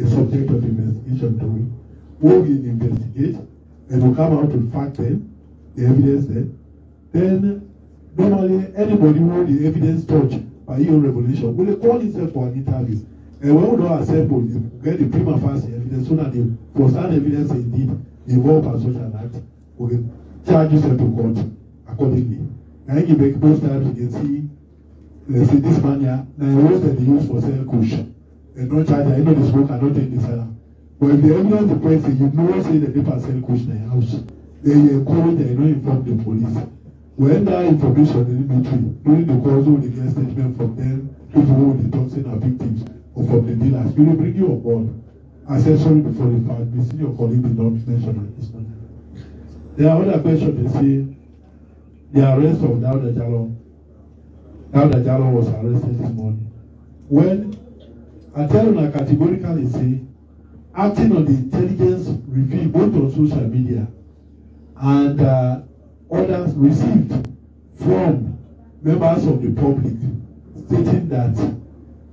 a subject of investigation to it. Who will investigate and will come out to fact them, the evidence then normally anybody who the evidence touch by your own revelation will call himself for an interview. And when we don't accept you get the prima facie evidence so that the for that evidence indeed involve a social act, we will charge yourself to court accordingly. And you make most times you can see let's say this man here, now he was that they use for sell kOOSH. And not charge, I know the smoke and not take the seller. But if the evidence the person, you know say that they sell kOOSH in the house, then you encourage and you don't inform the police. when that information in between, during the course of the get statement from them, people who the toxin are victims, or from the dealers, we will bring you on board. Accessory before the fact, we see your colleague did not mention this. There are other questions they say, the arrest of Dauda Jallow. Dauda Jallow was arrested this morning. When I tell you, I categorically say, acting on the intelligence review both on social media and orders received from members of the public stating that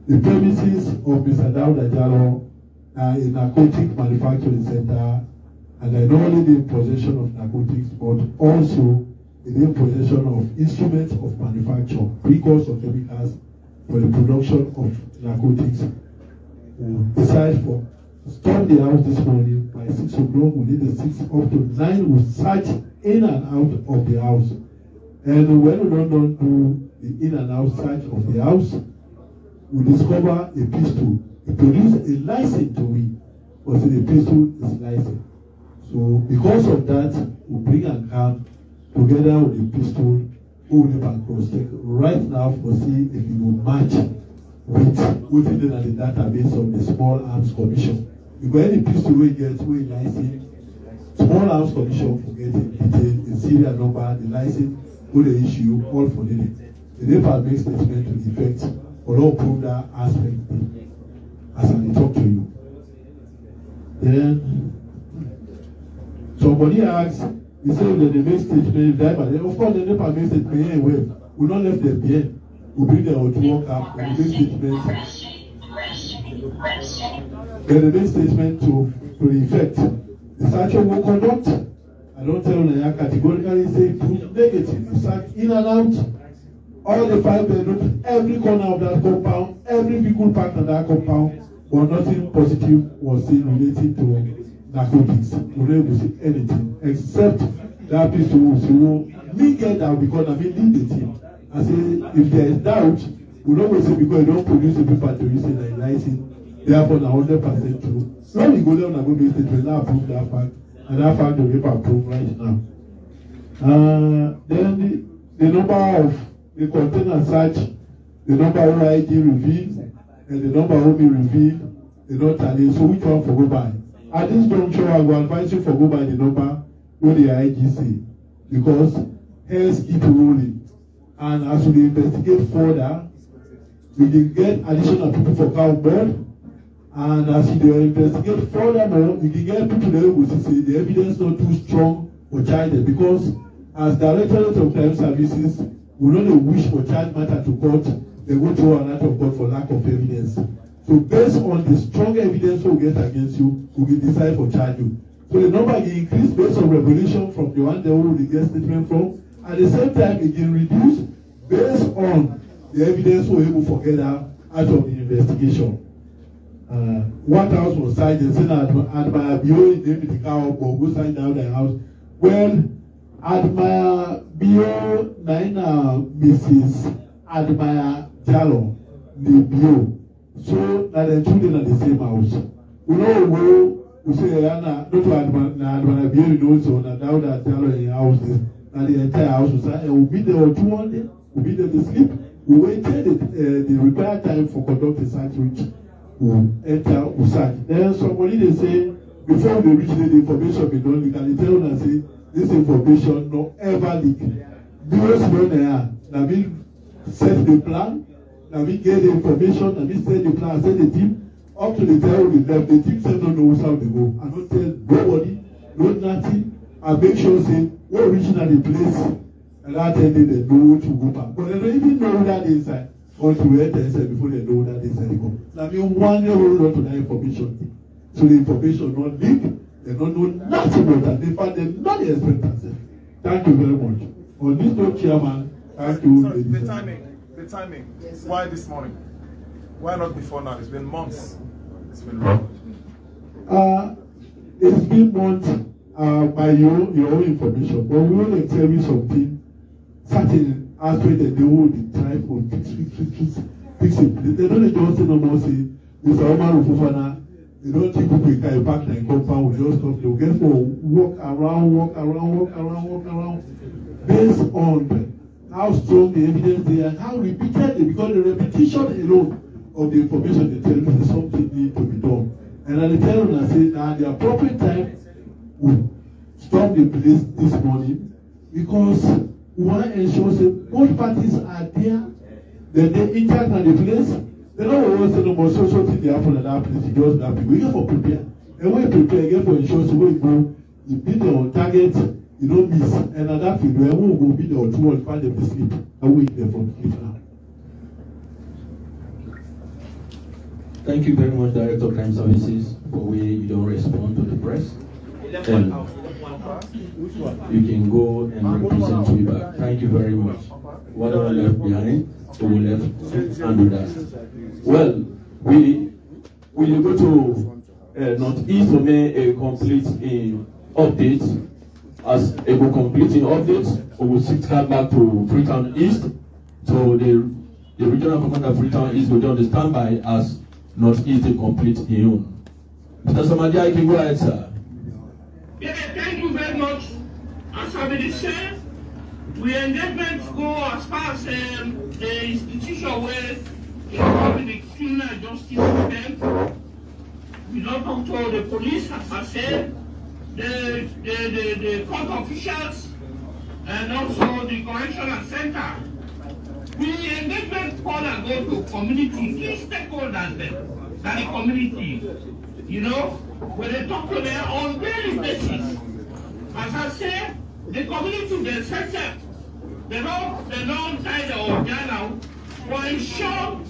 the premises of Mr. Dauda Jallow are a narcotic manufacturing center, and they're not only in possession of narcotics but also in possession of instruments of manufacture, precursors of chemicals for the production of narcotics. Besides, for storm the house this morning by 6 o'clock, within the 6 up to 9, we search in and out of the house. And when we don't do the in and out search of the house, we discover a pistol. It produces a license to it, but the pistol is licensed. So because of that, we bring a car together with the pistol, we will cross-check right now for see if it will match with within the database of the Small Arms Commission. Because any pistol we get, we license, Small Arms Commission for getting detail, the serial number, the license, who the issue, all for it. The NEPA makes statement to the effect, or all prove that aspect as I talk to you. Then somebody asks, he said that the make statement, of course the NEPA makes statement anyway. We not left them here. We bring them out to work up, and the make statement. Then the make statement to the effect. The search will conduct. I don't tell you categorically say proof negative. You search in and out. All the 5 bedrooms, every corner of that compound, every vehicle parked on that compound, but nothing positive was seen related to narcotics. We were able to see anything except that pistol who me get that because I mean lead the team. I say if there is doubt, we don't go say because you don't produce a paper to you say that you license, therefore now 100% true. So we go down and go make statement now prove that fact, and that fact the paper prove right now. Then the number of the container search, the number of IG revealed, and the number of me revealed, the not tally. So which one for go by? At this juncture, I will advise you for go by the number with the IG say, because heads keep rolling. And as we investigate further, we can get additional people for cow board. And as we investigate furthermore, we can get people there who will say the evidence not too strong for charge them, because as Directorate of Crime Services, we don't wish for charge matter to court, they go through an act of court for lack of evidence. So based on the strong evidence we get against you, we will decide for charge you. So the number will increase based on revelation from the one they will get statement from. At the same time, it will reduce based on the evidence we're able to get out of the investigation. What house was signed, they said that Admire Bio named the car up or go sign down the house. Well, Admire Bio Naina Mrs. Admire Jallow, the Bio. So that the children are the same house. We know we say not to Admire Bio knows so that now that Jallow in house is that the entire house was will be there or 200, will be there to sleep. We waited the required time for conduct a search which will enter search. Then somebody they say before we reach the information we don't leak, and they tell us say this information no ever leak. Because when they are, now we set the plan, now we get the information, now we set the plan, set the team up to the time we left. The team said no knows how they go. I don't tell nobody, no nothing. I make sure say we're reaching at the place. And that time they know to go back. But they don't even know that inside. Or to enter inside before they know that inside they go. Now, I mean, 1 year hold on to that information. So the information not leak. They don't know nothing about that. They find them not the expectancy. Thank you very much. On this note, Chairman, thank you. Sorry, the timing. Yes, why this morning? Why not before now? It's been months. It's been long. It's been months by your own information. But we want to tell you something. Certain aspect that they will try for fix it. They don't just say no more say, Mr. Omar Ufufana, they don't think people can back their compound, will just come, they'll get for walk around. based on how strong the evidence they are, how repeatedly, because the repetition alone of the information they tell you is something need to be done. And I tell them, I say, now the appropriate time we stop the police this morning because we want to ensure that both parties are there, that they intact at the place. They don't want to say no more social thing they happen at that place, you just that people. We get for prepare. And when you prepare, again for ensure so when you go, you beat on target, you don't miss. And at that field, where we will be there or 2 or 5 of the sleep. And wake them from sleep now. Thank you very much, Director of Crime Services, for where you don't respond to the press. You can go and represent me back. Thank you very much. Whatever left behind, we will left and do that. Well, we will go to Northeast for me a complete update. As a completing update, we will come back to Freetown East. So the regional commander of Freetown East will be on the standby as Northeast to complete his own. Mr. Samadia, you can go ahead, sir. Yeah, thank you very much. As I been said, we engagement go as far as the institution where you have the criminal justice system. We don't talk to the police, as I said, the court officials, and also the correctional center. We engagement call and go to community, key stakeholders there, and the community. You know, when they talk to them on daily basis. As I say, the community themselves, they don't tie the organ for ensure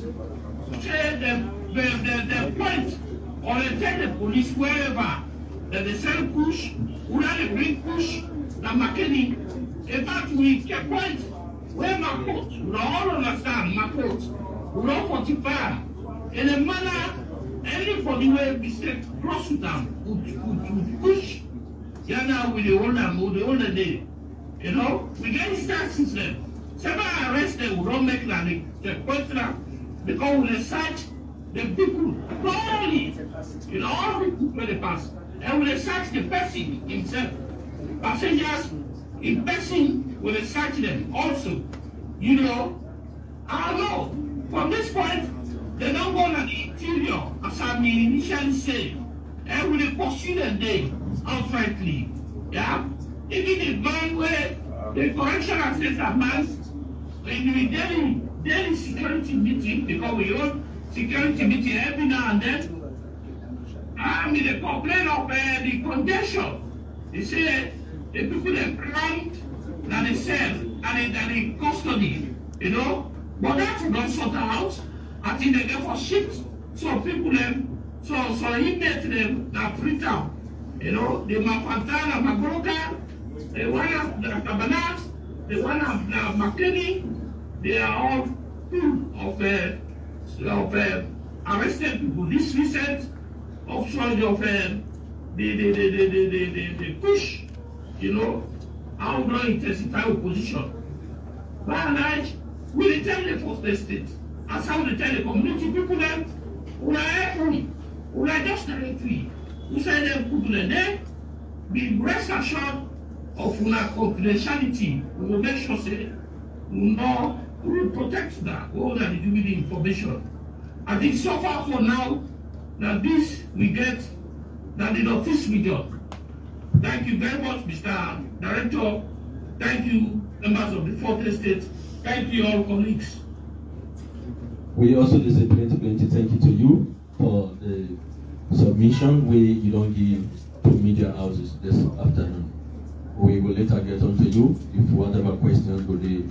the point or they take the police wherever that they send kOOSH, who they bring kOOSH, the mechanic. In fact, we keep point where my court, we all understand my court, we don't fortify in a manner. Anybody will be said cross with them, would push. Yeah, now with the older day. You know, we get instances then. Several arrested will not make that the question because we search the people thoroughly. You know, all the people they pass. And we search the person himself. Passengers in person will search them also. You know, I don't know. From this point, they don't go to the interior, as I initially said, and we pursue them there outrightly. Yeah? Even the man where the correctional center man in the daily security meeting, because we hold security meeting every now and then, they complain of the congestion. They say the people that crammed that they sell and they custody, you know, but that will not sort out. I think they get for shift. So people so inmate them that Freetown. You know, the Mafantana, Magroka, the one of the Cabanat, the one of the McKinney, they are all full of arrested people. This recent also of the kOOSH, you know, how to intensify opposition. By and large, we tell the first estate. As how they tell the community people them, we are just directly. We say them people there, be rest assured of our confidentiality. We will make sure say we will protect that, all that they do with the information. I think so far for now that this we get that the notice we got. Thank you very much, Mr. Director. Thank you, members of the fourth estate. Thank you all colleagues. We also say plenty thank you to you for the submission where you don't give to media houses this afternoon. We will later get on to you if whatever questions will they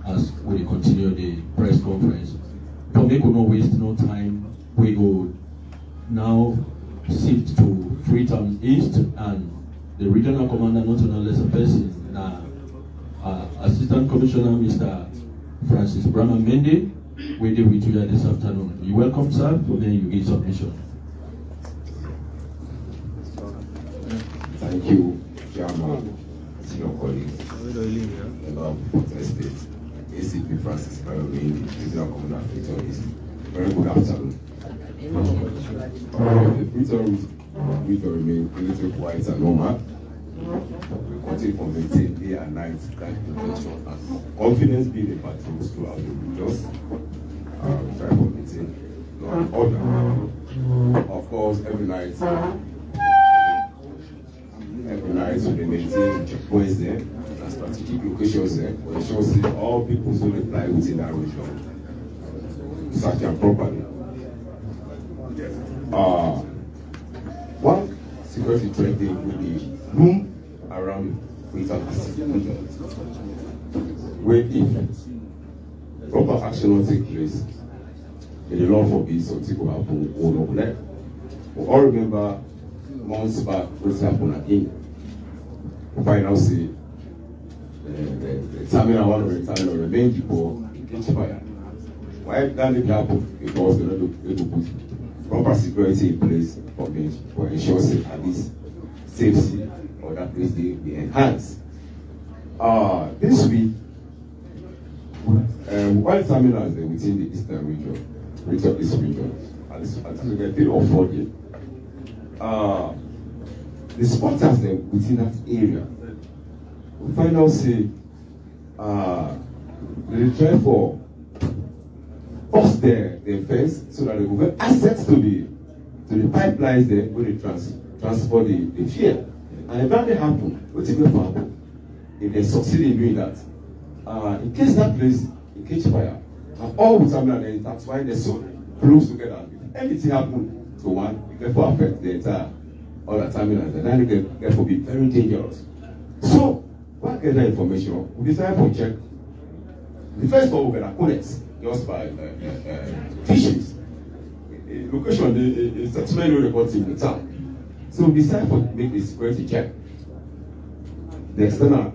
ask, we continue the press conference. But we could not waste no time. We go now shift to Freetown East and the regional commander, not only as a person, Assistant Commissioner Mr. Francis Brahma Mende. We deal with you this afternoon. You welcome, sir, for then you give submission. Thank you, Chairman, senior colleagues, member of the State, ACP Francis Brahma Mende, Regional Commander of Freetown East. Very good afternoon. The Freetown region remains a little quiet and normal. We continue to maintain day and night crime prevention and confidence building patrols throughout the regions. We try to maintain law and order. Of course, every night we maintain checkpoints there and strategic locations there to ensure that all people who apply within that region search them properly. One security threat will be room around greater region, where if proper action will take place, and the law forbids something will happen all over there. We all remember months back what happened again. We find out say the terminal, one of the terminal remained before it catch fire. Why that did happen? Because they're not able to put proper security in place for ensuring at least safety or that place they enhance. This week, while terminals within the eastern region, this region, at least a bit of 40, the spotters within that area, we find out say they try for bust their fence so that they will get access to the pipelines there where they transport the fuel. And if that they happen, what will happen? If they succeed in doing that, in case that place it catch fire, and all the terminal then that's why they're so close together. If anything happens to one, it therefore affect the entire other terminals, and then it can therefore be very dangerous. So, what get that information? We decided to check. The first one we get a codex just by fisheries. Location, the settlement records in the town. So we decided to make a security check. The external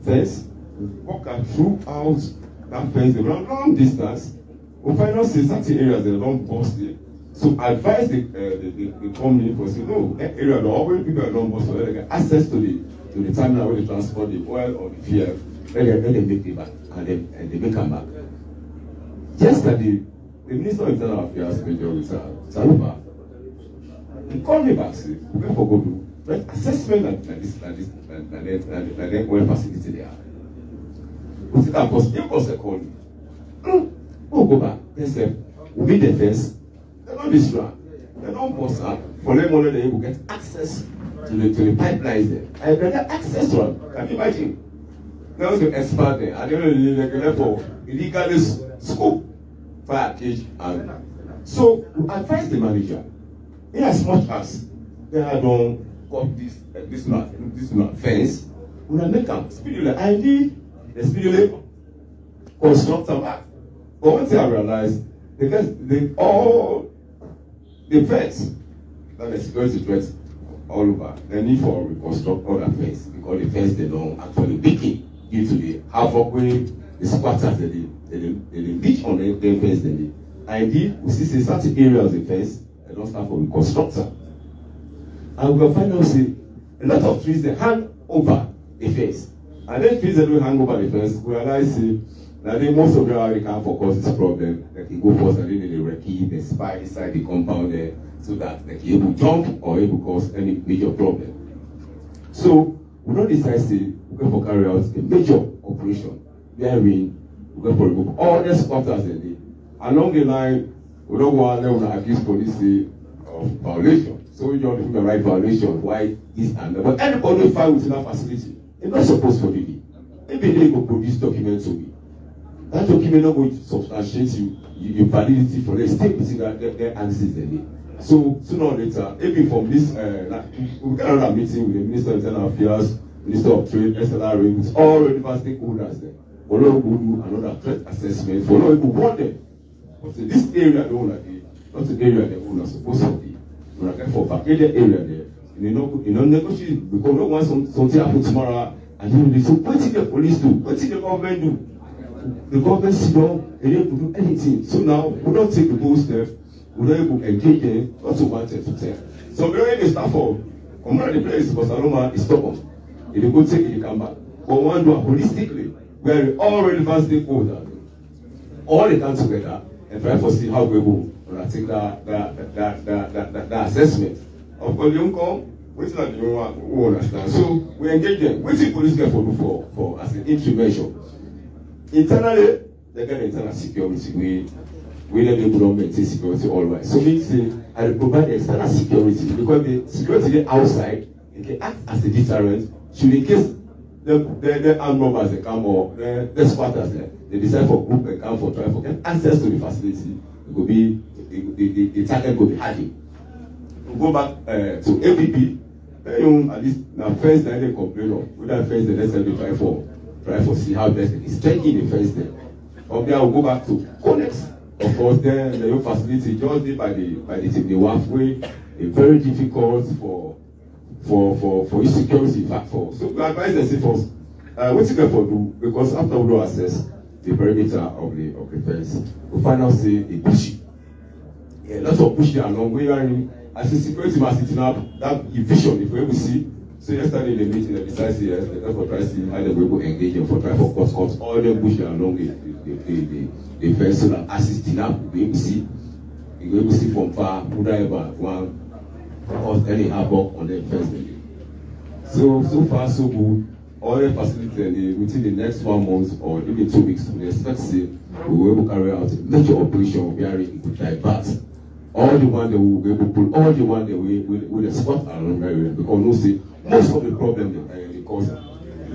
fence, we walk out throughout that fence, the long distance. We find out in certain areas they don't bust it. So advise the company for say no, that area the always people are don't bust so they get access to the terminal where they transport the oil or the fuel. Then they make it back and they make them back. Yesterday, the Minister of Internal Affairs, Major Saluba, he called me back, say, we can go do assessment like this oil facility there. We said, of course, you also call me. We'll go back. They said, we meet the fence. They don't destroy. They don't bust up. For them, only they will get access to the pipelines there. And they get access to them. Can you imagine? They was an expert there. And they only like for illegal scope, fire cage, and so we advise the manager. In as much as they had done got this fence, we make them speedily. I need the speedily construct them back. But one thing I realized, all the fence that the security threats all over, they need for reconstruct all the fence because the fence they don't actually weaken due to the havoc way the squatters they beach on the fence they did. And indeed, we see certain areas of the fence they don't start for reconstruction. And we will find out see a lot of trees they hang over the fence. And then trees that don't hang over the fence, we realize see that most of them already can cause this problem. They can go first and then they recce, they spy inside the compound there so that they can able jump or able cause any major problem. So we don't decide say we're going to carry out a major operation wherein we're going to remove all the squatters in it. Along the line, we don't want them to accuse police of violation. So we don't think the right violation, why this and that. But anybody find within that facility, they're not supposed to be there. Maybe they go produce documents to me. That document not going to substantiate your validity for the state within their answers they need. So sooner or later, maybe from this, we got another meeting with the Minister of Internal Affairs, Minister of Trade, SLR, with all relevant stakeholders there. For now, we do another threat assessment. For now, we want them. But in this area, they own again, not the area they own are supposed to be. We are going for vacated area there. You know, negotiate because no one something happen tomorrow, and you will say, what did the police do? What did the government do? The government sit down and they don't do anything. So now we don't take the whole step, we don't able to engage them, not to 1 to 10. So we already start for come on the place because Saloma is stubborn. If they go take it, they come back. But one do it holistically, where all relevant stakeholders all they come together and try to see how we will take that assessment. Of course, you come, What's not the one who understand? So we engage them. What's the police get for as an entry measure? Internally, they get internal security. We let the government maintain security all right. So means I provide external security because the security outside it can act as a deterrent. Should in case the armed robbers they come or the squatters they decide for group and come for try for get access to the facility, it could be the target could be hiding. We go back to APP. At least now first they complain of with that first let's say they try for see how best it is checking the first day. From there we'll go back to Connex. Of course, then the new facility just did by the team. They were way very difficult for insecurity factor. So we advise them say first, what you get for do because after we do assess the perimeter of the fence, we find out say they push it. Yeah, lots of pushing along. We are in as a security man sitting up that vision if we ever see. So yesterday in the meeting, they decided yes, they try to see how they will engage them for try for course all them pushing along the fence so that assisting up we will see. You will see from far who driver one cause any havoc on the fence. So far so good. All the facilities within the next 1 month or even 2 weeks, we expect to we will able to carry out a major operation where it could divert all the one that we will be able to pull, all the one that we will spot around area because no see most of the problem they cause.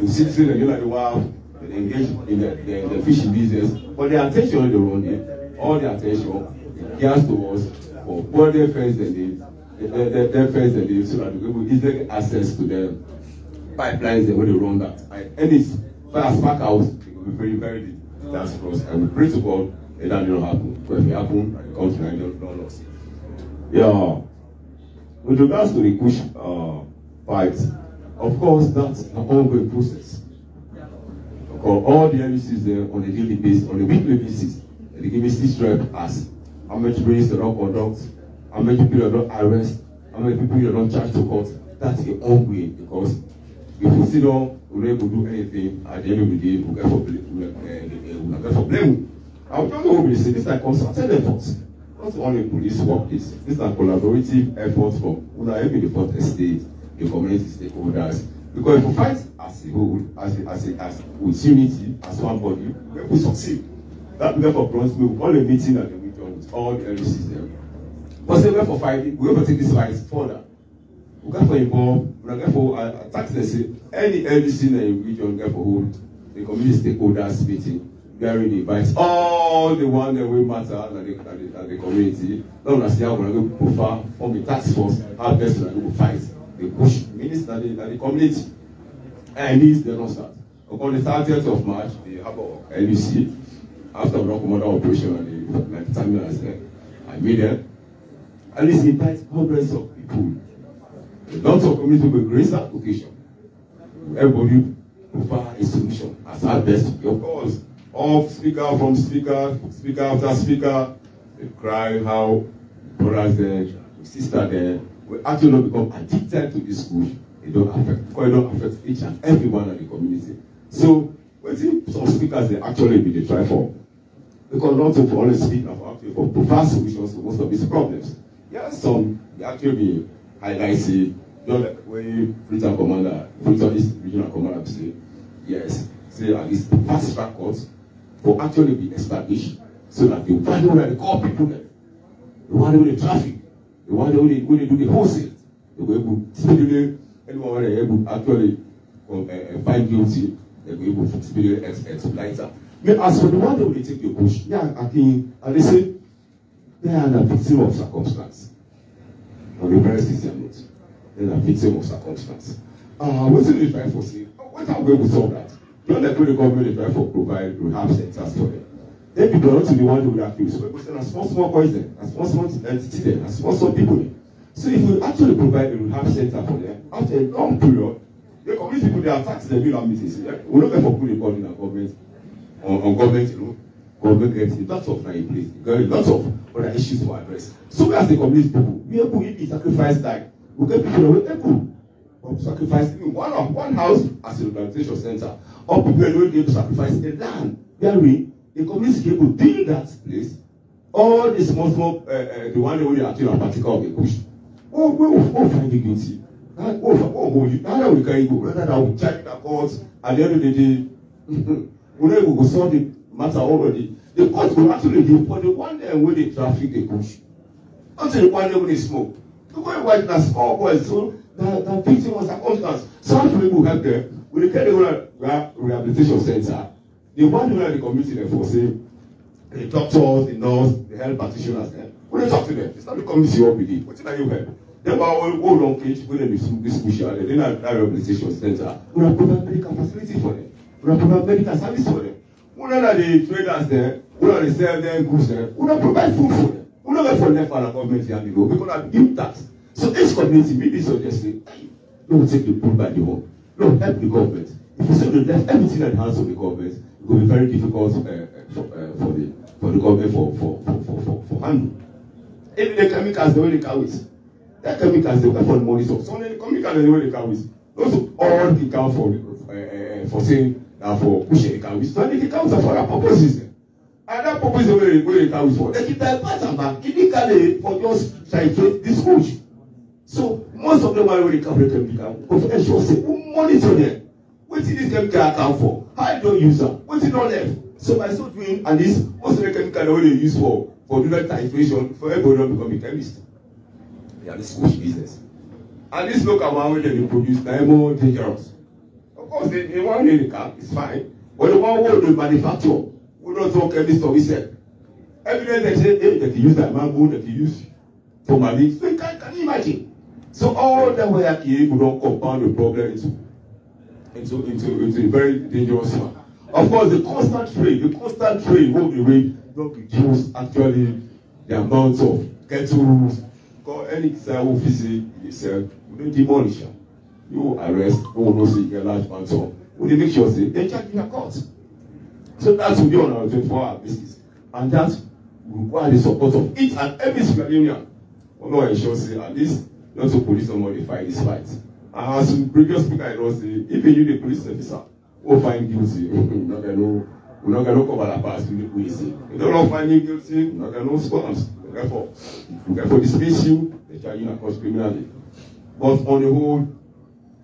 You see children, you like the wild, they engage in the fishing business, but the attention they run there, all the attention gears towards for poor their friends and their friends and they so that they will easily access to the pipelines when they run that. And it's fast back out, it will be very, very that's for us. And we pray to God that that will not happen. But if it happens, it comes to don't loss. Yeah. With regards to the kOOSH fight, of course, that's an ongoing process. Because all the LECs there on a daily basis, on a weekly basis, they give me 6 reps as how much race they don't conduct, how many people they don't arrest, how many people they don't charge to court. That's an ongoing because if we sit down, we're able to do anything at the end of the day, we'll get for blame. I don't know what we say, this is a concerted effort. Not only police work, this is a collaborative effort from every the estate, the community stakeholders. Because if we fight as a whole, as with unity, as one body, we will succeed. That therefore prompts me with all the meeting at the region with all the early systems. But say we're for fighting, we have to take this fight further. We got for involve, we got for attack any early scene in the region, get for hold the community stakeholders meeting. Gary invites all the one that will matter at the community. Don't understand how we're going to prefer from the task force, how best we're going to fight the kOOSH minister at the community. And this they don't start. On the 30th of March, the Harbour LUC, after the commander operation and the terminals there, I made them. At least invite hundreds of people. Lots of community with great application. Everybody prefer a solution as our best. Of course, off speaker from speaker after speaker, they cry how brothers there, sister there, we actually not become addicted to this kOOSH. It don't affect each and every one of the community. So we see some speakers they actually be the try for. Because not to only speak about for prefer solutions to most of these problems. Yes, some they actually be highlighted, just like when Freetown Commander, Freetown East Regional Commander say, yes, say at least fast track courts will actually be established so that the one where they call people there, the one with the traffic, the one where they do the wholesale, they will able to speedily, anyone where they able actually find guilty, they will able to speedily expedite that. But as for the one that will take the kOOSH, yeah, I think, and they say, they are the victim of circumstance. On the very sincere note, they are victim of circumstance. What do they try for say? What are we able to solve that? Don't let the government try for provide rehab centers for them. Then people are not to the one who will accuse. So we say, a small poison, a small entity there, a small people there. So if we actually provide a rehab center for them, after a long period, the community people, they are taxed the bill and meetings. We're not going to put a ball in our government, on government, you know. Government gets lots of in place. There are lots of other issues to address. So we as the community people, we able if the sacrifice die, we get people who are able of sacrificing one house as a rehabilitation center, or people who are able to sacrifice the land. Thereby, the community able to build that place. All the small the one that we are actually a particle of the kOOSH. Oh, we will find the guilty. Now we can go rather than we charge the court at the end of the day. We will solve the matter already. The court will actually give for the one day when they traffic the kOOSH. Until the one day when they smoke. The way white na small boys, so the victim was circumstance. Some people help them. When they get the rehabilitation center, the one who are the community there for say the doctors, the nurse, the health practitioners there. When they talk to them, it's not the community you all believe. What are you help? They were all on cage when they do this kOOSH, they have that rehabilitation center. We have provided medical facility for them. We have provided medical service for them. We are the traders there. We are the sell them goods there. We don't provide food for them. We don't wait for them for the government here and go. We're going to build that. So each community, maybe suggesting, don't take the bull by the horn. No, help the government. If you say you left everything in the hands of the government, it will be very difficult for the government for handle. Even the chemicals, the way they carry it. The chemicals, they work for the money. So some of the chemicals, the way they carry it. Those all the count for saying that for pushing the carry. So they count for other purposes. And that purpose is where they carry for. They keep their parts and back. If they carry for just trying to this kOOSH. So most of them are already carry chemical. But ensure say who monitor them. What is this chemical account for? How don't use them? What is not left? So by so doing, and this most of the chemical they use for doing titration for everybody to become a chemist. Yeah, this kOOSH business. And this local one where they produce they more dangerous. Of course, the one in the car is fine, but the one where they manufacture, we don't talk chemist or we sell. Evidence they say, hey, they can use that mango, they can use formalin. So can you imagine? So all that way actually we don't compound the problem into a very dangerous one. Of course, the constant trade will be rate don't reduce actually the amount of kettles, or any cell office itself, we don't demolish them. You arrest, no one knows you get a large amount of. We make sure they charge in your court. So that will be on our 24-hour basis. And that will require the support of each and every single union. We will ensure say at least not to police somebody fight this fight. And as the previous speaker I know say, if you the police officer will find guilty, we're not going to cover the past with the say. If they don't find you guilty, we're not going to sponsor. Therefore dismiss you, they charge you across criminally. But on the whole,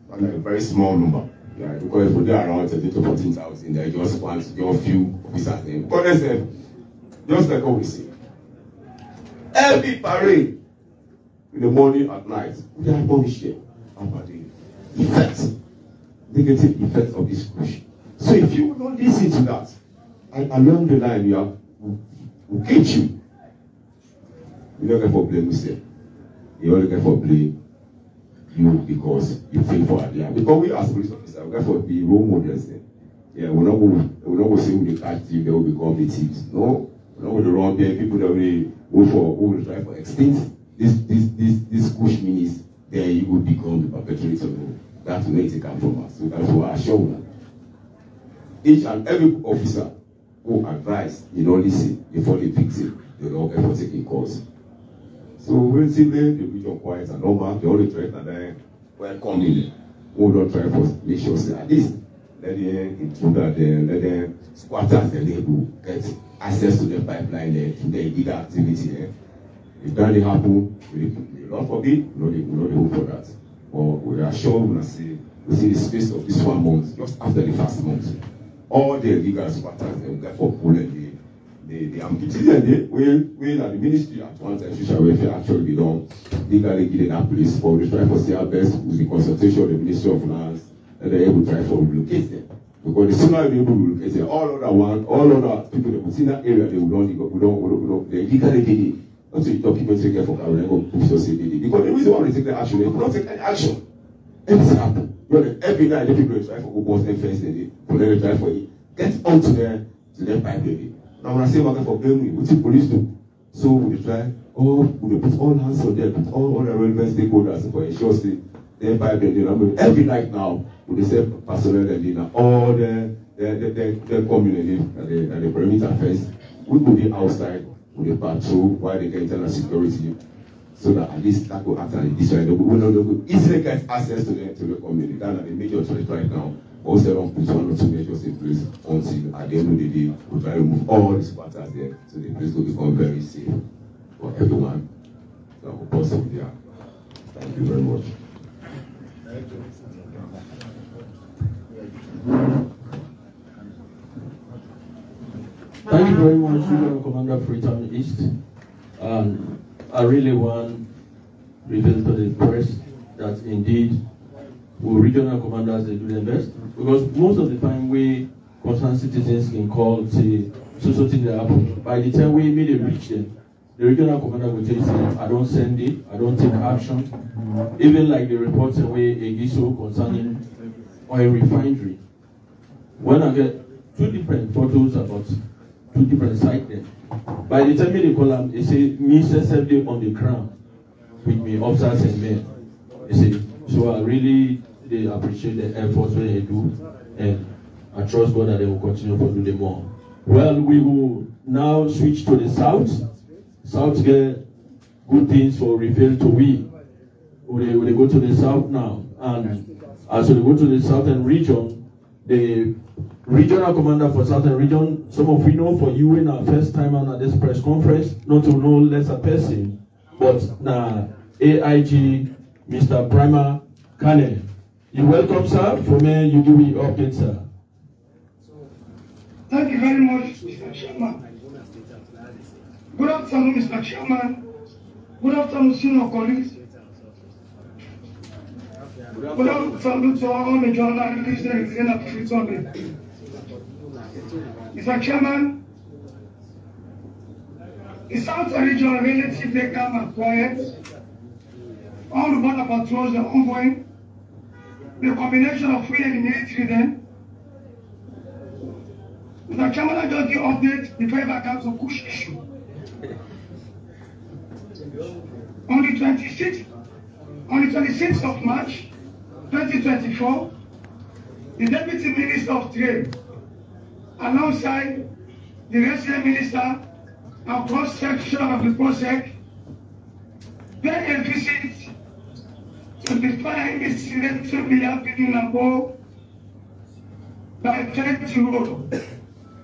like a very small number. Yeah, because if they're around 13 to 14,000, they just want your few officers name. But let's say, just like what we say, every parade in the morning at night, we are abolished here about the effects, negative effects of this kOOSH. So if you don't listen to that, and along the line, we'll get you. You're not going for blame yourself. You're only going for blame you because you think for idea. Because we as police officers, we're going for be role models. Yeah, we're not going to say when they catch you, they will become the thieves. No, we're not going to run there. People that will try for extinct this kOOSH means then you will become the perpetrator. That's where it comes from us. So that's why I show that. Each and every officer who advise, listen before the victim, they don't get for taking calls. So relatively, the region quiet and normal, the only threat and then welcome in. We don't try to make sure that at least let them intruder them, let them squatters and able get access to the pipeline there, to the illegal activity there. If that didn't happen, we Lord forbid, we know the hope for that. But we are sure we see the space of this 1 month, just after the first month, all the illegal squatters they will get for pulling the amphitheater where the ministry at one time social welfare actually belong legally given that place, but we try to see our best with the consultation of the Ministry of Lands and they're able to try to relocate them. Because the sooner they're able to relocate them, all other people that within that area they don't they legally did it. Not to document take for Carolina because the reason why they take the action, they will not take any action. Anything happen. Every night the people try for go and fence they try for it. Get onto their pipe. Now when I say working for blame, what the police do? So we try, we put all hands on them, put all the relevant stakeholders for ensure they pipe them. Every night now, with the same personnel and all the community and the perimeter fence, we will be outside with the patrol while they get internal security, so that at least that will act and this way. We will easily get access to the community. That's the major threat right now. Also, don't put 1 or 2 measures in place until at the end of the day, we try to remove all these squatters there so the place will become very safe for everyone that will possibly there. Thank you very much. Thank you very much, Regional Commander Freetown East. I really want to reveal to the press that indeed we regional commanders, they do their best, because most of the time we concerned citizens can call to so thing that happen. By the time we immediately reach them, the regional commander will tell you, I don't send it, I don't take action. Even like the reports away Egiso concerning oil refinery. When I get 2 different photos about 2 different sites there, by the time they call them, they say, me SSFD on the ground with me, officers and men. They say, so I really they appreciate the efforts when they do, and I trust God that they will continue to do them more. Well, we will now switch to the south. South get good things for refer to we. We go to the south now, and as we go to the southern region, the regional commander for southern region, some of we know for you in our first time on this press conference, not to know lesser person, but now AIG Mr. Brahma Kane. You welcome, sir. For me, you give me update, sir. Thank you very much, Mr. Chairman. Good afternoon, Mr. Chairman. Good afternoon, senior colleagues. Good afternoon to all the journalists in the Freetown. Mr. Chairman, the South region relatively calm and quiet. All the border patrols are ongoing. The combination of free and military then. Mr. Chairman, I just give update before I come to kOOSH issue. On the 26th of March 2024, the Deputy Minister of Trade, alongside the resident minister and cross-section of the POSEC, paid a visit to the fire incident to be happening above by 20 road,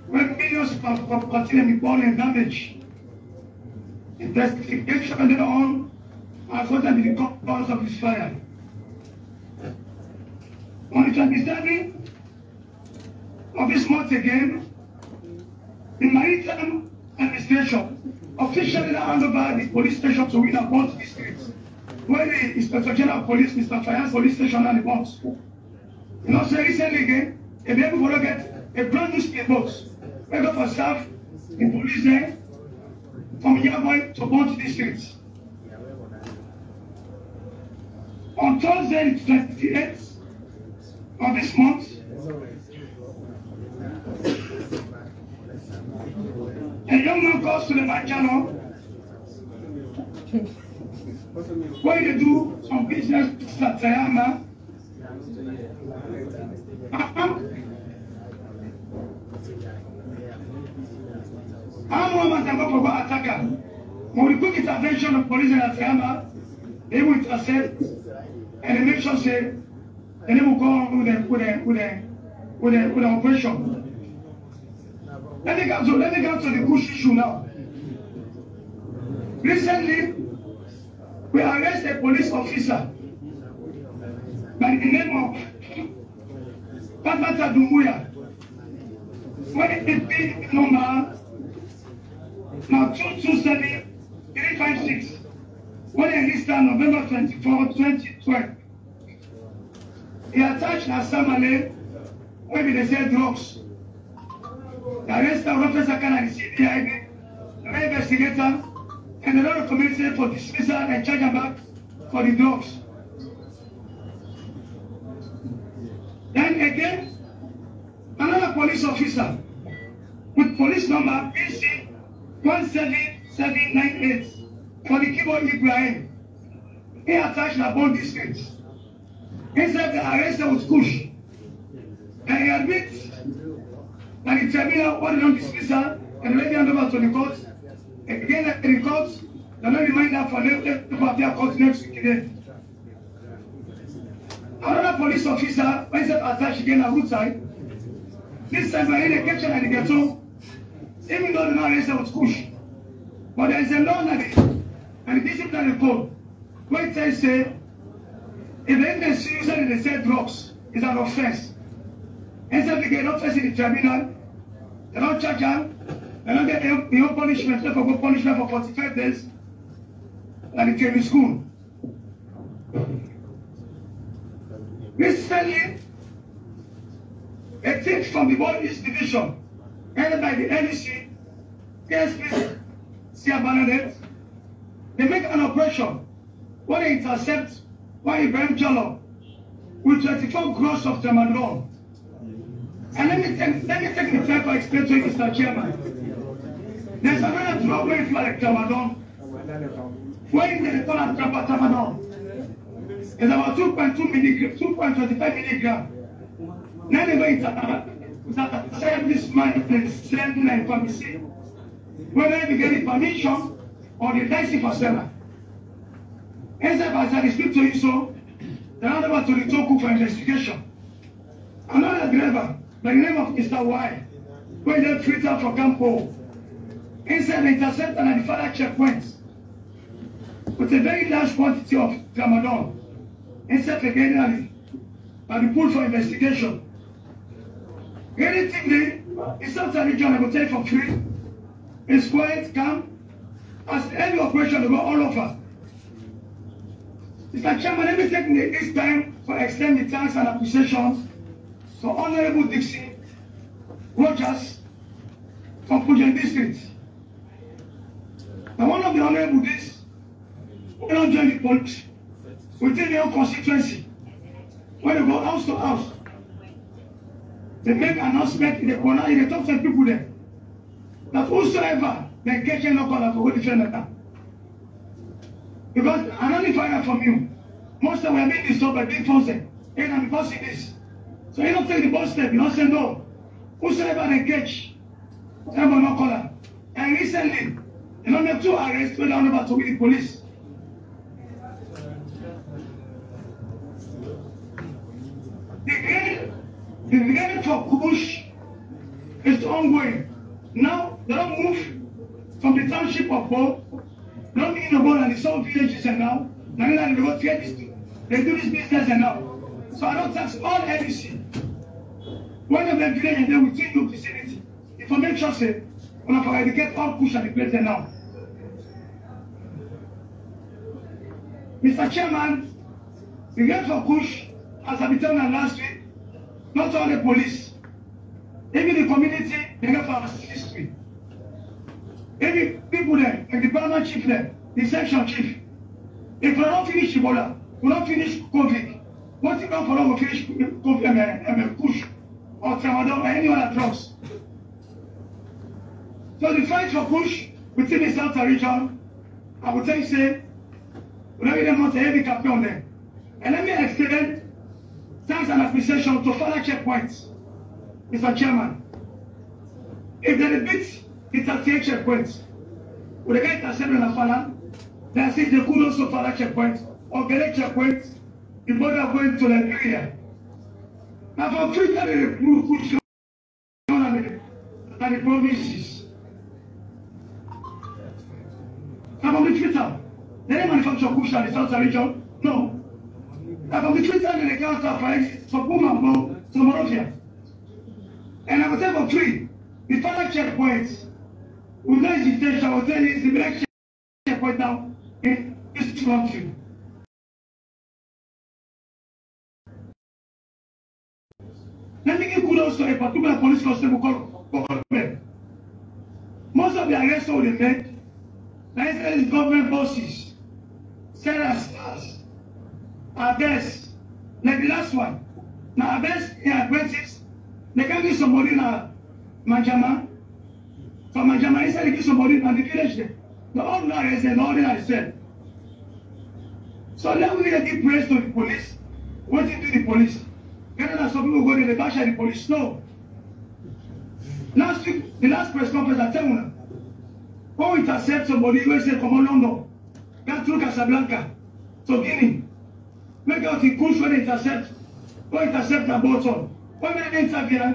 where millions of property and people and damage. Investigation on as what the cause of this fire. On the 27th of this month again, the Maritime Administration officially hand over the police station to Winner Bond District, where the Inspector General of Police, Mr. Fayaz Police Station and the bonds. You know, so recently again, they be able to get a brand new speedboat. We go for staff, the police there, from Yaboy to Bond District. On Thursday, the 28th of this month, a young man goes to the Manjano, where they do some business at Sayama. I'm one man to go for attacker. When we quick intervention of police in Sayama, they will intercept and the nation say, and they will go on with the operation. Let me come to the kOOSH issue now. Recently, we arrested a police officer by the name of Pamata Dumbuya. When it paid number now 227-356, when he enlisted November 24, 2012, he attached Nasamale, where they sell drugs. The arrested Professor Kennedy, CDID, the investigator, and the lot of committee for dismissal and charge him back for the drugs. Then again, another police officer with police number PC 17798 for the keyboard Ibrahim. He attached the Bond District. He said the arrested was kOOSH. And he admits that the tribunal ordered on dismissal and already hand over to the court. Again, at the court, the no reminder for them to appear court next week again. Another police officer, when he said attached again at roadside, this time by indication at the ghetto, even though the no arrested was kOOSH. But there is a law and the disciplinary code where it says, If the agency usually they say drugs is an offense. Instead they get offense in the tribunal, they don't charge them, they don't get the punishment, they go punishment for 45 days, like the training school. Recently, a team from the Board East Division, headed by the NEC, KSP, Sia Bernadette, they make an operation where they intercept one Ibrahim Jallo with 24 gross of tramadol. And let me take the time to explain to you, Mr. Chairman. There's another drug where you feel like tramadol. When they call it tramadol, it's about 2.2 milligrams, 2.25 milligrams. Now they wait that this man is sending a pharmacy, whether they get the permission or the license for seller. As I speak to you, so they are about to the Toku for investigation. Another driver, by the name of Mr. Y, when they treat out for Campo, inside the intercept and the further checkpoints with a very large quantity of tramadol. Instead of getting and the pool for investigation. Anything there, it's not a region I will tell you for free. It's quiet, calm. As any operation will go all over. Mr. Chairman, let me take this time to extend the thanks and appreciation to Honorable Dixie Rogers from Pujan District. Now one of the Honorable Dixie who don't join the police within their own constituency. When they go house to house, they make announcement in the corner, they talk to people there. That whosoever they catch a local of go defend them. Because I only find out from you. Most of them are being disturbed by big forces. And I'm because of this. So you don't take the bus step, you don't say no. Whosoever they catch, they will not call them. And recently, they don't make 2 arrests when they are about to with the police. The brigade for kOOSH is ongoing. Now, they don't move from the township of Bo, they don't be in the Bo and the South villages and now. Now they go trade this, they do this business and now. So I don't tax all NEC. One of them village and they will take your vicinity. If I make sure say, when I eradicate all kOOSH and the place now. Mr. Chairman, the brigade for kOOSH, as I been telling you last week, not all the police, even the community, they have our history. Every people there, like the paramount chief there, the section chief, if we don't finish Ebola, we don't finish COVID, what if we don't finish COVID, kOOSH, or tramadol, or any other drugs? So the fight for kOOSH within the Southern region, I would say, we don't even want a heavy campaign there. And let me extend thanks and appreciation to further checkpoints, Mr. Chairman. If there is bit, it's a checkpoints. With the guy that said in the Fala, they say the kudos to further checkpoints, or get checkpoints, the border going to Liberia. Now for free that they push and the provinces. Now from the Twitter, they didn't manufacture kOOSH in the Southern region. No. Now from the Twitter, they can't start for Puma to Morovia. And I will say for free, the further checkpoints, with no hesitation, I will tell you, it's the black checkpoint now in this country. Let me give kudos to a particular police constable called Ben. Most of the arrests they made, like government bosses, Sarah Stars, Abes, like the last one. Now Abes, in apprentice, they can give somebody in Manjama. From Manjama, inside they give somebody in the village there. The ordinary is an ordinary cell. So let me give praise to the police. What did the police? Canada, some people go to the bash at the police. No. Last week, the last press conference I tell you, go intercept somebody who say, come on, London. Go through Casablanca. So Guinea. Make out the kOOSH when they intercept. Go intercept the bottom. When they interview,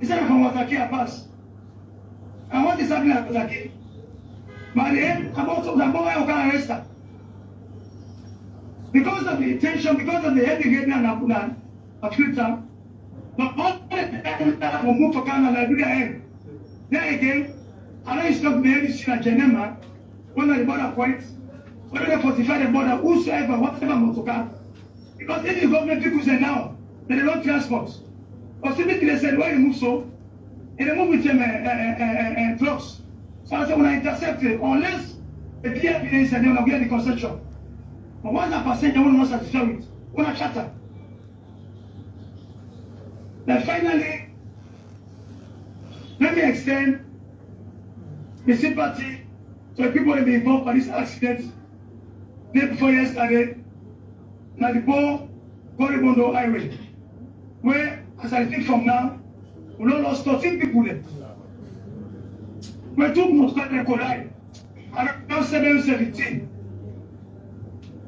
he said, from Wataki, I pass. And what is happening at Wataki? By the end, about the boy who can arrest her. because of the tension, because of the heavy rain and Abulan, Africa, but all the time will move for Canada, Liberia end. Then again, I know it's not very seen at Genema, one of the border points, when they fortify the border, whosoever, whatever motorcar. Because if the government people say now, they don't transport. But simply they said, why you move so? And they move with them trucks. So I said, when I intercept it, unless the clear evidence and they will get the concession. But once that passenger will not satisfy with, will not shatter. Then finally, let me extend the sympathy to the people that be involved by this accident. Day before yesterday, na the Bo Goribondo Highway, where, as I think from now, we don't lost 13 people there. Where 2 motorcycles collide, around 7:17.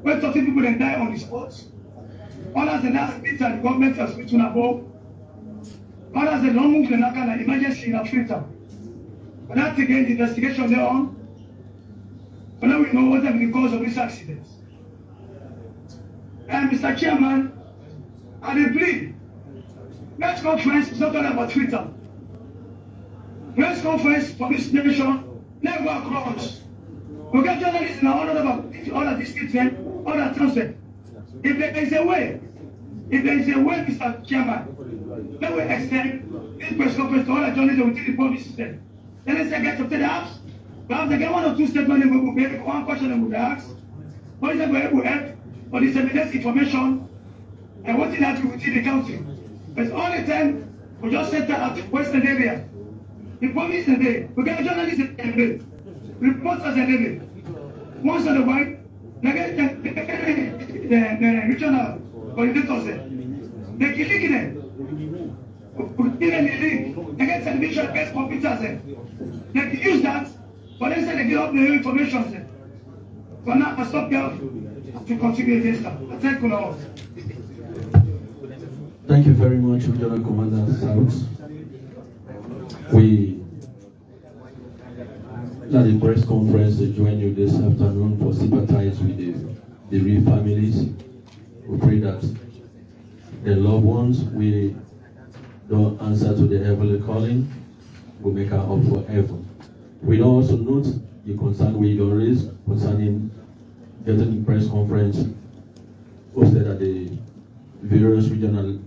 Where 13 people then die on the spot. Others then have been the government has written above. Others then don't move the Nakana emergency in Africa. But that's again the investigation there on. But now we know what have been the cause of this accident. And Mr. Chairman, I plead, press conference is not all about Twitter. Press conference for this nation, never across. We get journalists in all of this statement, all that transfer. If there is a way, Mr. Chairman, let me extend this press conference to all the journalists within the public system. Then they say, get to the house. Perhaps they get 1 or 2 statements, we will make 1 question they will ask. What is it we will help for disseminate information and what is happening within the country? But all the time, we just set that at Western area. The police are there. We get journalists in there. Reporters are there. Once on the white, they get the regional coordinators there. They keep linking them. We give them the link. They get television, get computers there. They can use that, but they say they give up the information there. So now I stop here to continue against them. I thank you all. Thank you very much, Regional Commander South. We at the press conference join you this afternoon for sympathize with the real families. We pray that the loved ones we don't answer to the heavenly calling will make her up forever. We also note the concern we don't raise concerning getting the press conference hosted at the various regional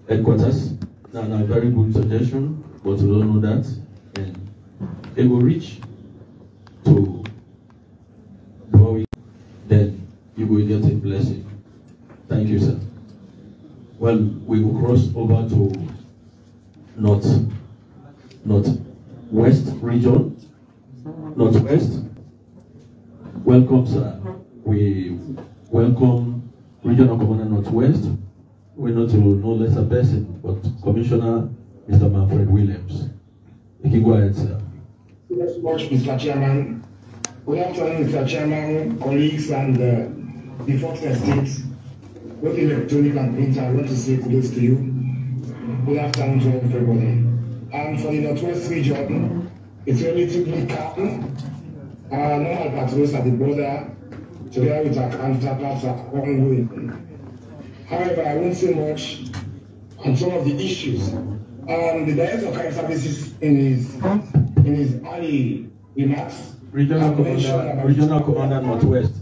headquarters. Now, a very good suggestion, but we don't know that. And it will reach to Bowie, then you will get a blessing. Thank you, sir. Well, we will cross over to Northwest region. Northwest. Welcome, sir. We welcome Regional Commander Northwest. We know to no less a person, but Commissioner Mr. Manfred Williams. You can go ahead, sir. Thank you very much, Mr. Chairman. Good afternoon, Mr. Chairman, colleagues, and the Fox Estates, both electronic and print. I want to say kudos to you. Good afternoon to everybody. And for the Northwest region, it's relatively calm. Normal patrols at the border, together with our counterparts, are ongoing. However, I won't say much on some of the issues. The Director of Crime Services in his early remarks, Regional Commander Northwest.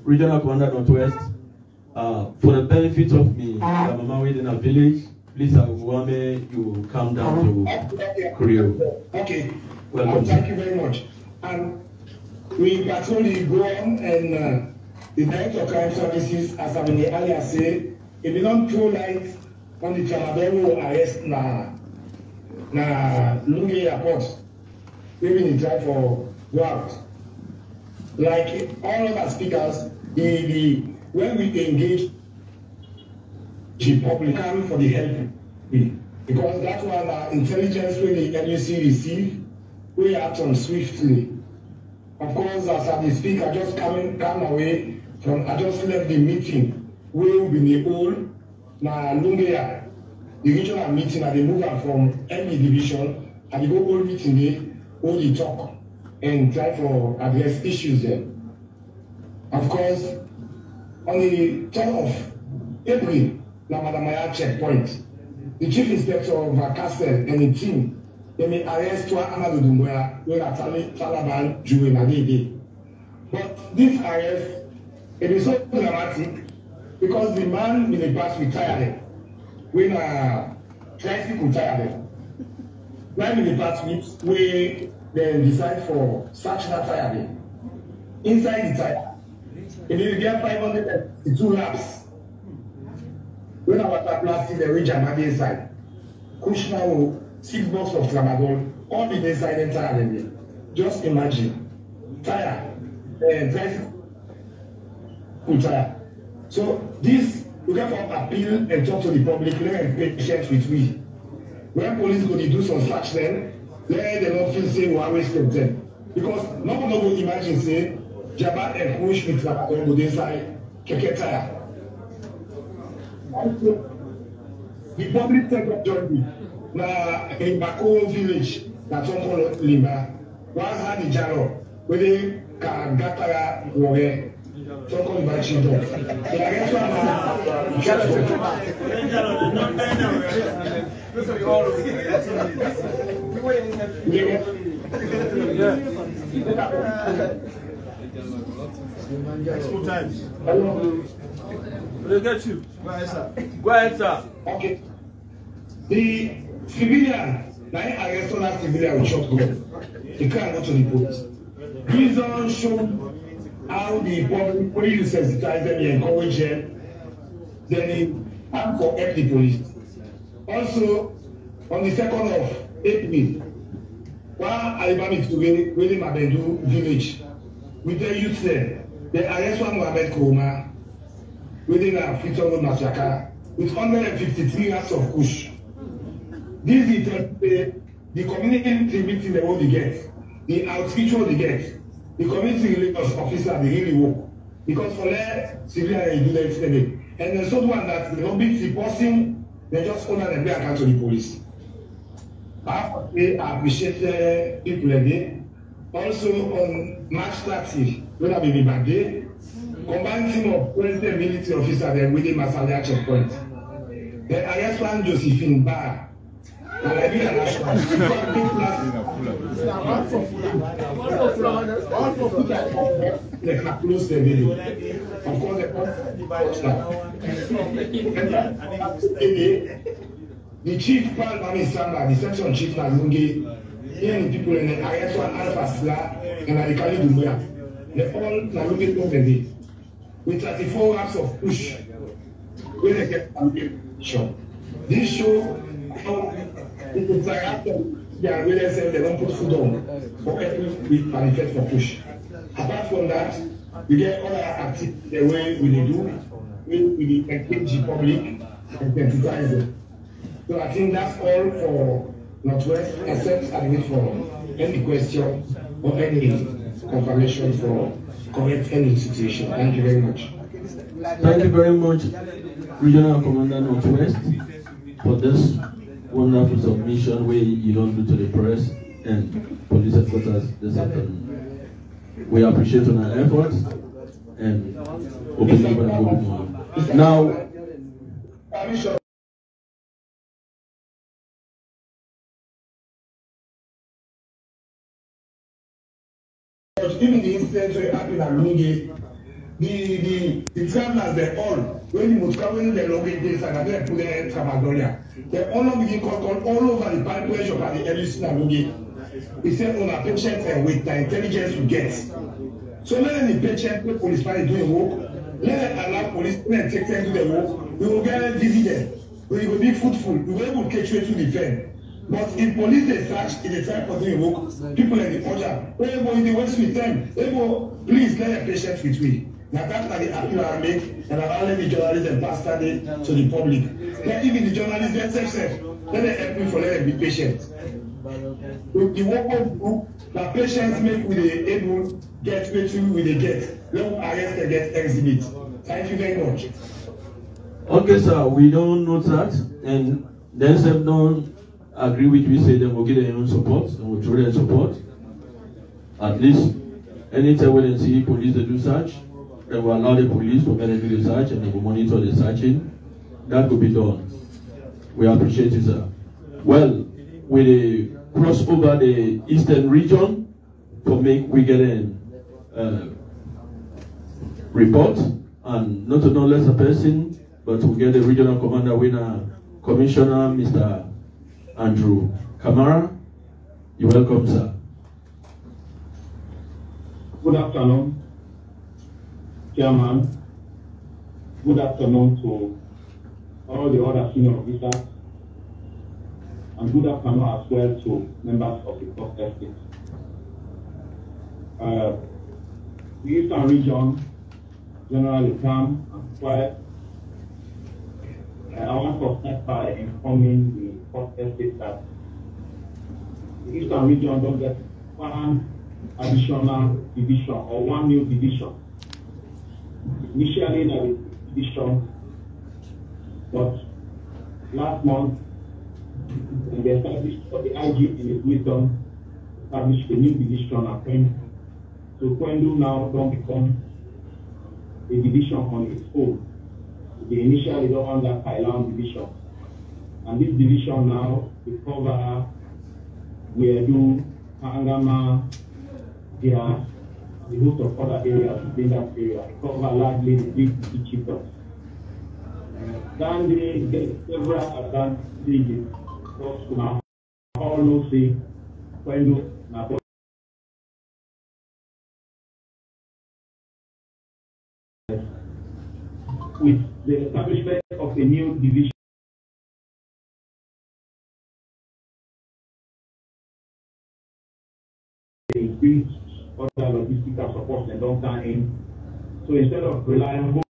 Regional Commander Northwest. For the benefit of me, Mama within a village, please, Wame, you come down to Creole. Okay. Welcome. Thank you very much. We patrol the Guam and the Director of Crime Services, as I mean earlier said, if you don't throw light on the Chamabero arrest na Lungi Airport, maybe in drive for go out. Like all other speakers, when we engage the public for the help, because that one intelligence when the LUC receive, we act on swiftly. Of course, as I speak, I just come away from, I just left the meeting. We will be the whole, na Lungia, the regional meeting, and they move from any division, and they go all meeting there, all the talk, and try for address issues there. Of course, on the 10th of April, na Madamaya checkpoint, the chief inspector of Castle and the team, they may arrest one Amadou Doumbouya, where a Taliban Jew in a day. But this arrest, it is so dramatic because the man in the past retired when tricycle retired. Right in the past weeks, we then decide for search that tire. Inside the tire, it will get 502 laps. When our plastic the range and inside, kOOSH now 6 boxes of tramadol, all the inside and tire. Just imagine, tire, tricycle tire. So this, we can appeal and talk to the public, let patients with we. When police go to do some search then, let them not feel say we are wasting them. Because no one will imagine say, Jabba and kOOSH with tramadol go inside, keke tire. The public sector journey na in Bako village na Tonko Limba. One had the jaro where they can gather warrior. Tonko Limba children. School times. We'll get you. Go ahead, sir. Go ahead, sir. Okay. The civilian, now I arrest that civilian with shotgun. He can't go to the police. Reason show how the public, when you sensitize them, you encourage them, then they ask for help the police. Also, on the 2nd of April, while Alibami today, within Mabendu village, with the youth there, they arrest one Mohamed Kouma within a Freetown Road massacre with 153 acts of kOOSH. This is the community meeting they want to get, the outreach what they get, the community relations officer they really work. Because for their civilian they do that today. And there's also one that the lobby the person, they just own and be account to the police. I appreciate people again. Also on March 30, when I be back there, combined team of President military officers then within Masalia checkpoint. Then arrest one Josephine Barr. And I be a national. They can close the video. Of course, the chief Paul Mami Samba, the section chief Nalungi, here the people in the arrest one Alpha Sla and Alikali Doumbouya. They all Nalungi know the day. With 34 laps of kOOSH, when they get sure. This show how people try after they are really saying they don't put food on for every week manifest for kOOSH. Apart from that, we get other activities the way we do, we engage the public and sensitize them. So I think that's all for Northwest, except I wait for any question or any confirmation for correct any situation. Thank you very much. Thank you very much, Regional Commander Northwest, for this wonderful submission where you don't do to the press and police headquarters this afternoon. We appreciate on our efforts and hopefully we're going to go more. Now, even the incidents where happened at Lungi, the travelers, they all, when the Muskawen, the Logan days, and they put their Tramadolia, they all begin call all over the pipe pressure by the Ellis and Lungi. We say on our patients and with the intelligence we get. So let the patient, the police fight doing work, let them allow police to take them to the work, we will get dividend, we will be fruitful, we will be able to catch you to defend. But if police they search, if they try for doing work, people in the order, we go in the west with them, they go, please let the patients with me. Now that's the appeal I make, and I let the journalists and pass that to the public. Then even the journalists, they say, let them help me for let them be patient. With the work of group, the patients make with the able, get with the get. Let them arrest and get exhibit. Thank you very much. Okay, sir, we don't note that, and then some don't agree with you, say them will get their own support, and we'll throw their support. At least, anytime when they see police they do such, they will allow the police to manage the search and they will monitor the searching. That could be done. We appreciate it, sir. Well, we cross over the eastern region to make we get a report, and not to know less a person, but to get the regional commander winner, Commissioner Mr. Andrew Kamara. You're welcome, sir. Good afternoon, Chairman. Good afternoon to all the other senior officers, and good afternoon as well to members of the Coast Estate. The Eastern region, generally calm and quiet. I want to start by informing the Coast Estate that the Eastern region don't get one additional division or one new division. Initially, there was a division, but last month, when they established for the IG in the wisdom, established a new division at Kwendu. So Kwendu now don't become a division on its own. They initially don't want that Thailand division. And this division now will cover Wedu, Angama, Dia, the host of other areas within that area. It covers largely the big chiefdoms. Then they get several advantages. Because now all know say Kwendu now with the establishment of a new division increase other logistical support and don't come in. So instead of relying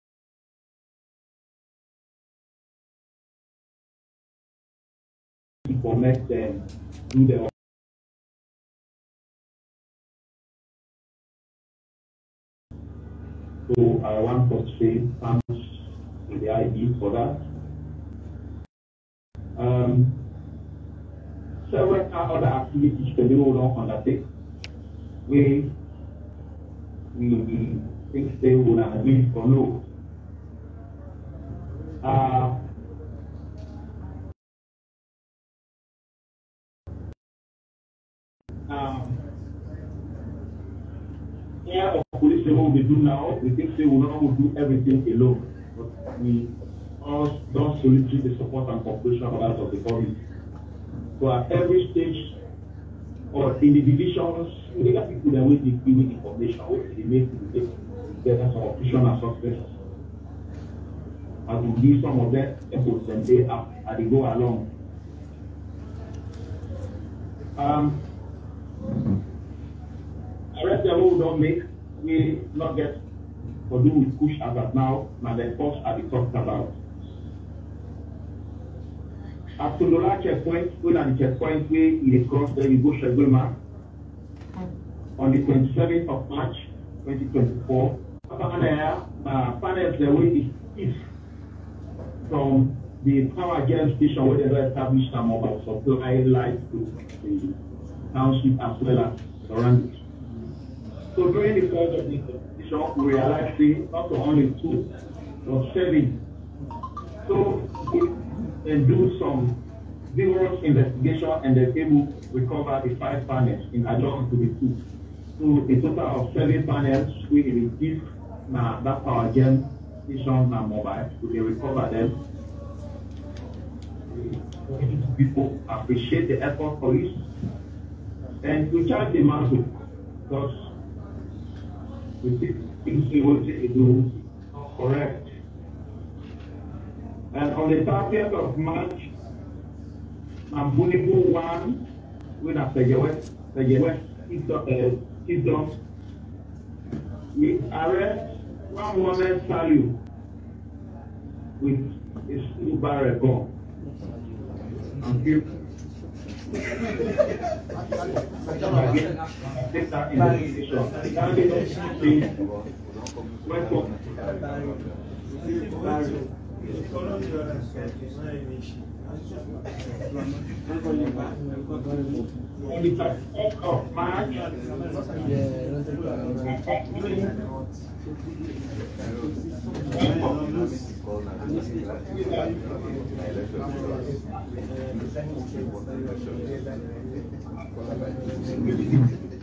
to connect them to the so I want to say thanks to the ID for that. Several other activities can be undertake. We think they will agree or no. Here of police what we do now, we think they will not do everything alone. But we all don't solicit the support and cooperation of others of the government. So at every stage or in the divisions, we get people that will give information, what they make to get some official and success. And we give some of them efforts and they up as they go along. Arrest level we don't make, we not get to do with kOOSH as of now, and the cost are we talked about. At Tolola checkpoint, we are the checkpoint where you cross there, you go Shagulma on the 27th of March 2024. Panels the way is east from the power gen station where they established some mobile supply light to the township as well as surroundings. So during the course of this station, we realized not only 2 but 7. So and do some vigorous investigation and they're able to recover the 5 panels in addition to the 2. So a total of 7 panels we receive now that power gen station now mobile, so they recover them. People appreciate the effort for it and to charge the mantle because we think things we will do correct. And on the 30th of March, Mbunibu 1, with a Kingdom, we arrest one woman Salu with a steel barrel gun. And give take that investigation. Welcome. On the 1st of March,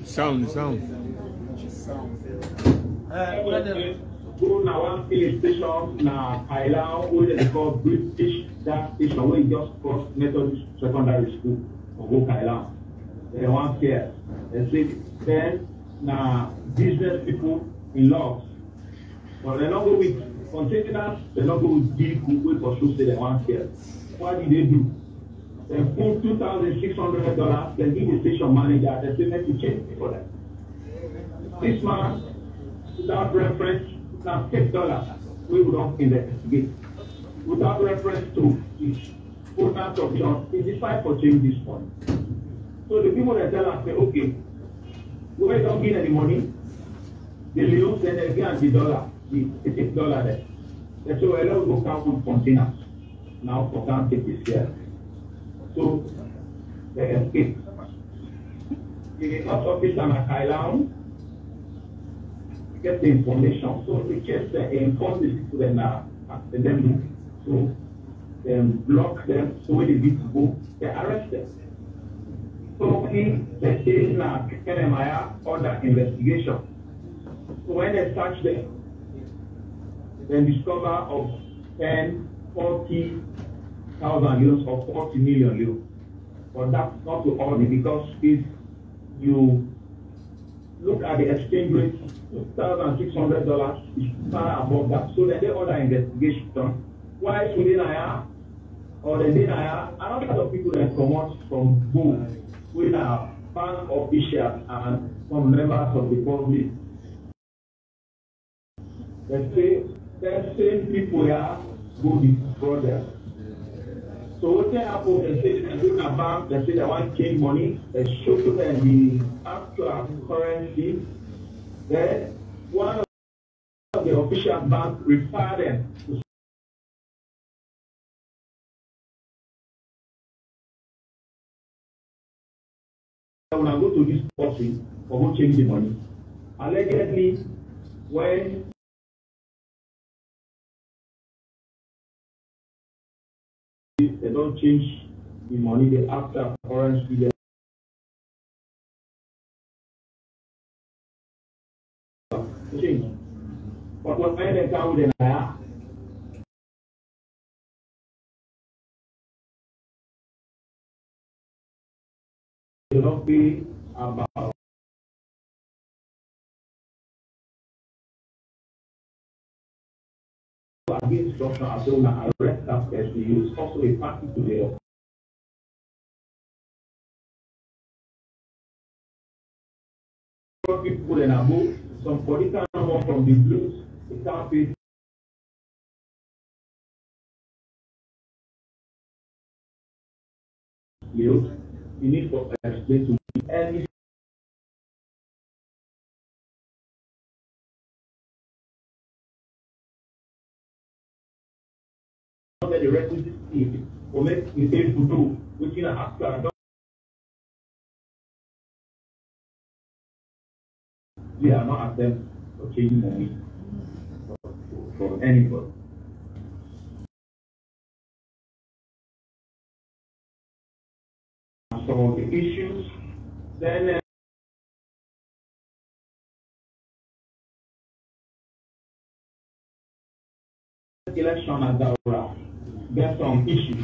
Sound. Go now one filling station na Island where they call British gas station where you just cross Methodist Secondary School for Oak Island. They want care. They say then na business people in logs. But they not go with containers, they not go with vehicle wey for sure say they want care. What did they do? They put $2,600, they give the station manager, they say make you change for them. This man, without reference, now $6 we would not investigate. Without reference to his owner's option, he decided to change this one. So the people that tell us say, okay, we don't get any money, the Leone send them the dollar, the $6 there. They say, well, let's go count with containers. Now for can't take this here. So they escape. The cost office and a Island get the information. So they just inform the people that are at them. So they block them. So when they need to go, they arrest them. So they say now KNMI order investigation. So when they search them, they discover of 40,000 euros or 40 million euros. But that's not to all because if you look at the exchange rate, $2,600 is far above that. So then they order investigation. Why is within IR or the IR? Another lot of people that come out from both with our bank officials and some members of the public. They say the same people here go the brothers. So what they happen, they say they go to a bank, they say they want to change money, they show them the actual currency. Then one of the official bank refer them to when I go to this person for go change the money. Allegedly, when they don't change the money, they after currency. They change. But when they come with an they don't pay about against instruction as well as arrest that person. Use also a party to the people in Abu, some political number from the blues, the can't you need to explain to me any the requisite thing or make it able to do within a after we are not attempt to change money for anybody. Some of the issues, then election at Daura, there's some issues.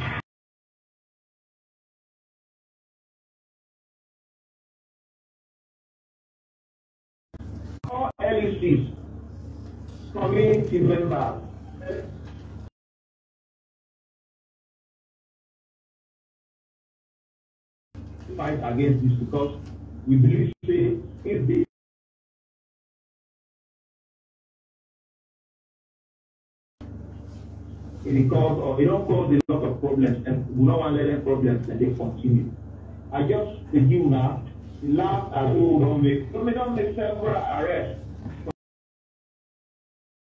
All LECs, community members, fight against this because we believe if they it cause or it don't cause a lot of problems and we don't want to let them problems and they continue. I just tell you now, the last we don't make several arrests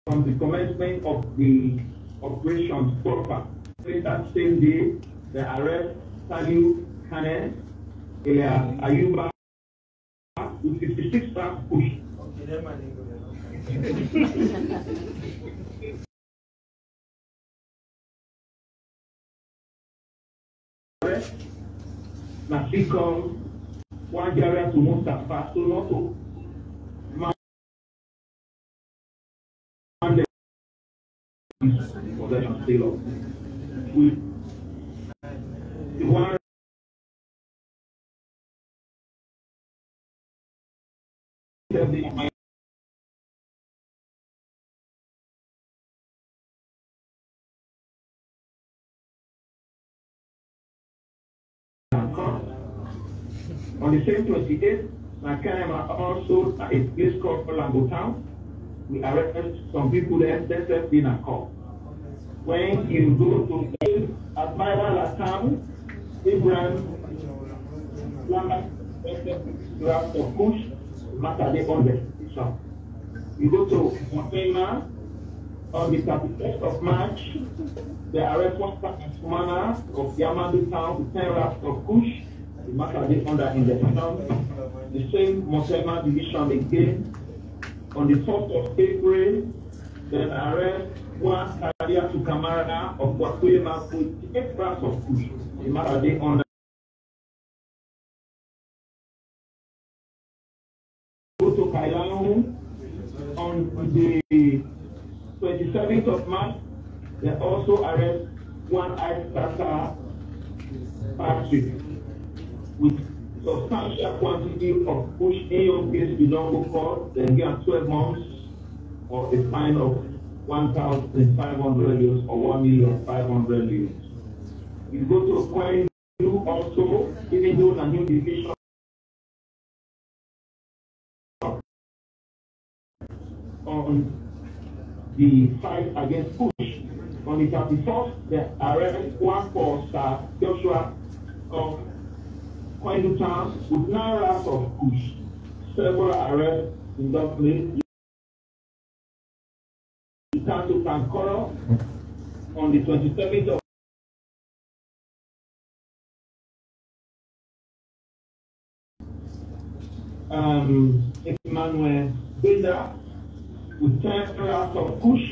from the commencement of the operations proper. That same day, the arrest Saliu Kane, Ayuba with 56 staff push. Now become one area to Mustafa, so not to possession still of. We one on the same 28th, Nakayama also at a place called Olambo Town. We arrested some people there, themselves in a call. When you go to Admiral Latam, Abraham, draft of kOOSH, matter they on the you go to Montana on the 31st of March, the arrest one commander of Yamadu Town, 10 rafts of kOOSH, the matter they under investigation. The same Montana division again on the 4th of April, then arrest one carrier to Camara of Wakwema with 8 rafts of kOOSH, the matter they under. Go to Kailano on the 27th of March, they also arrest one ice starter factory with substantial quantity of kOOSH in your case belong to court, then get 12 months or a fine of 1,500 euros or 1,500,000 euros. You go to Kwen also, even though the new division on the fight against kOOSH. On the 31st, they arrest one for Sir Joshua of Kwen Town with 9 rafts of kOOSH. Several arrests in that place. Return to Kankoro on the 27th of Emmanuel Benda with 10 rafts of kOOSH,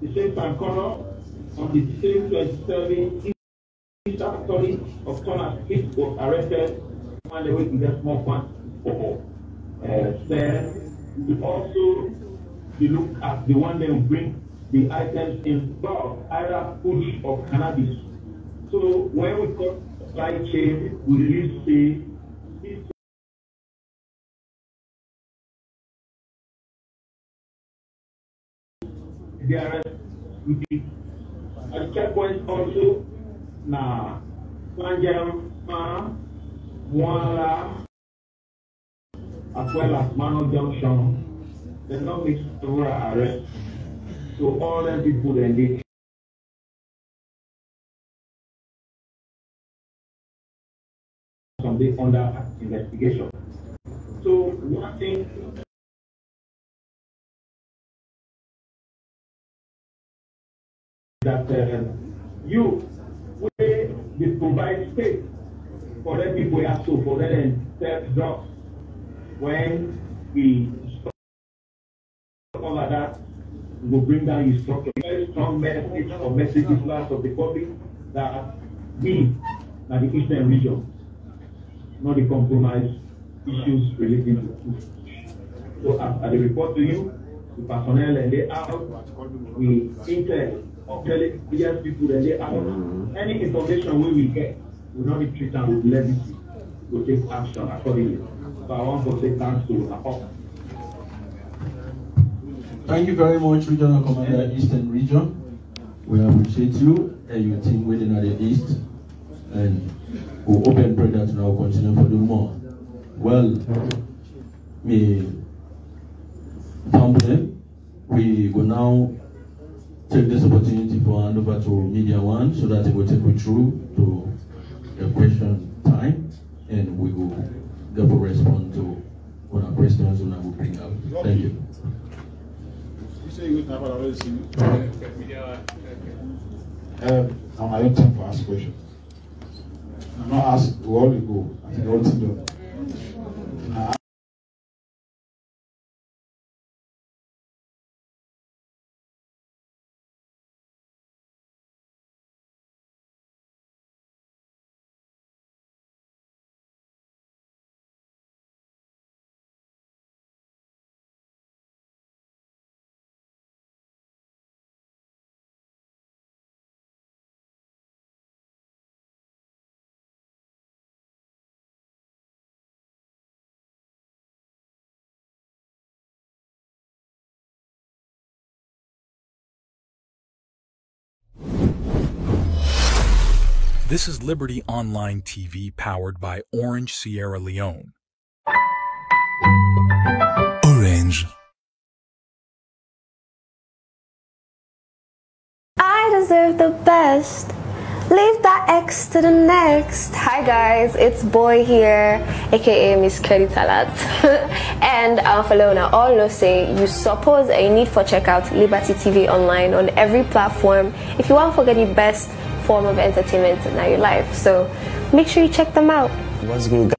the same Kankoro on the same 27th. Factory of Thomas Smith was arrested on the way to get small quantity. Then we also look at the one that will bring the items in bulk, either kOOSH or cannabis. So when we talk supply chain, we really say there are checkpoints also. Now, Panjama, Mwala, as well as Mano Junction, they don't make several arrests. So all them people then they something under investigation. So one thing that you they provide space for them people also for them and sell drugs. When we stop over that, we will bring down your structure. Very strong message or messages last of the public that we, now the Eastern region, not the compromise issues relating to kOOSH. So as I report to you, the personnel and they out, we intel intelligence people and they out. Any information we will get, we will not treat them with levity. We will take action accordingly. So I want to say thanks to Apop. Thank you very much, Regional Commander, Eastern Region. We appreciate you and your team within the East. And we'll open prayer that now continue for the more. Well, me company, we will now take this opportunity for hand over to Media One so that they will take you through to the question time and we will therefore respond to one of the questions that will bring up. Thank you. Now I don't time to ask questions. I'm not asked to all you go. I think all to do. This is Liberty Online TV powered by Orange Sierra Leone. Orange. I deserve the best. Leave that X to the next. Hi guys, it's Boy here, aka Miss Kelly Talat. And for Leone, all know say you suppose a need for check out Liberty TV Online on every platform if you want to get the best form of entertainment in your life. So make sure you check them out. What's good,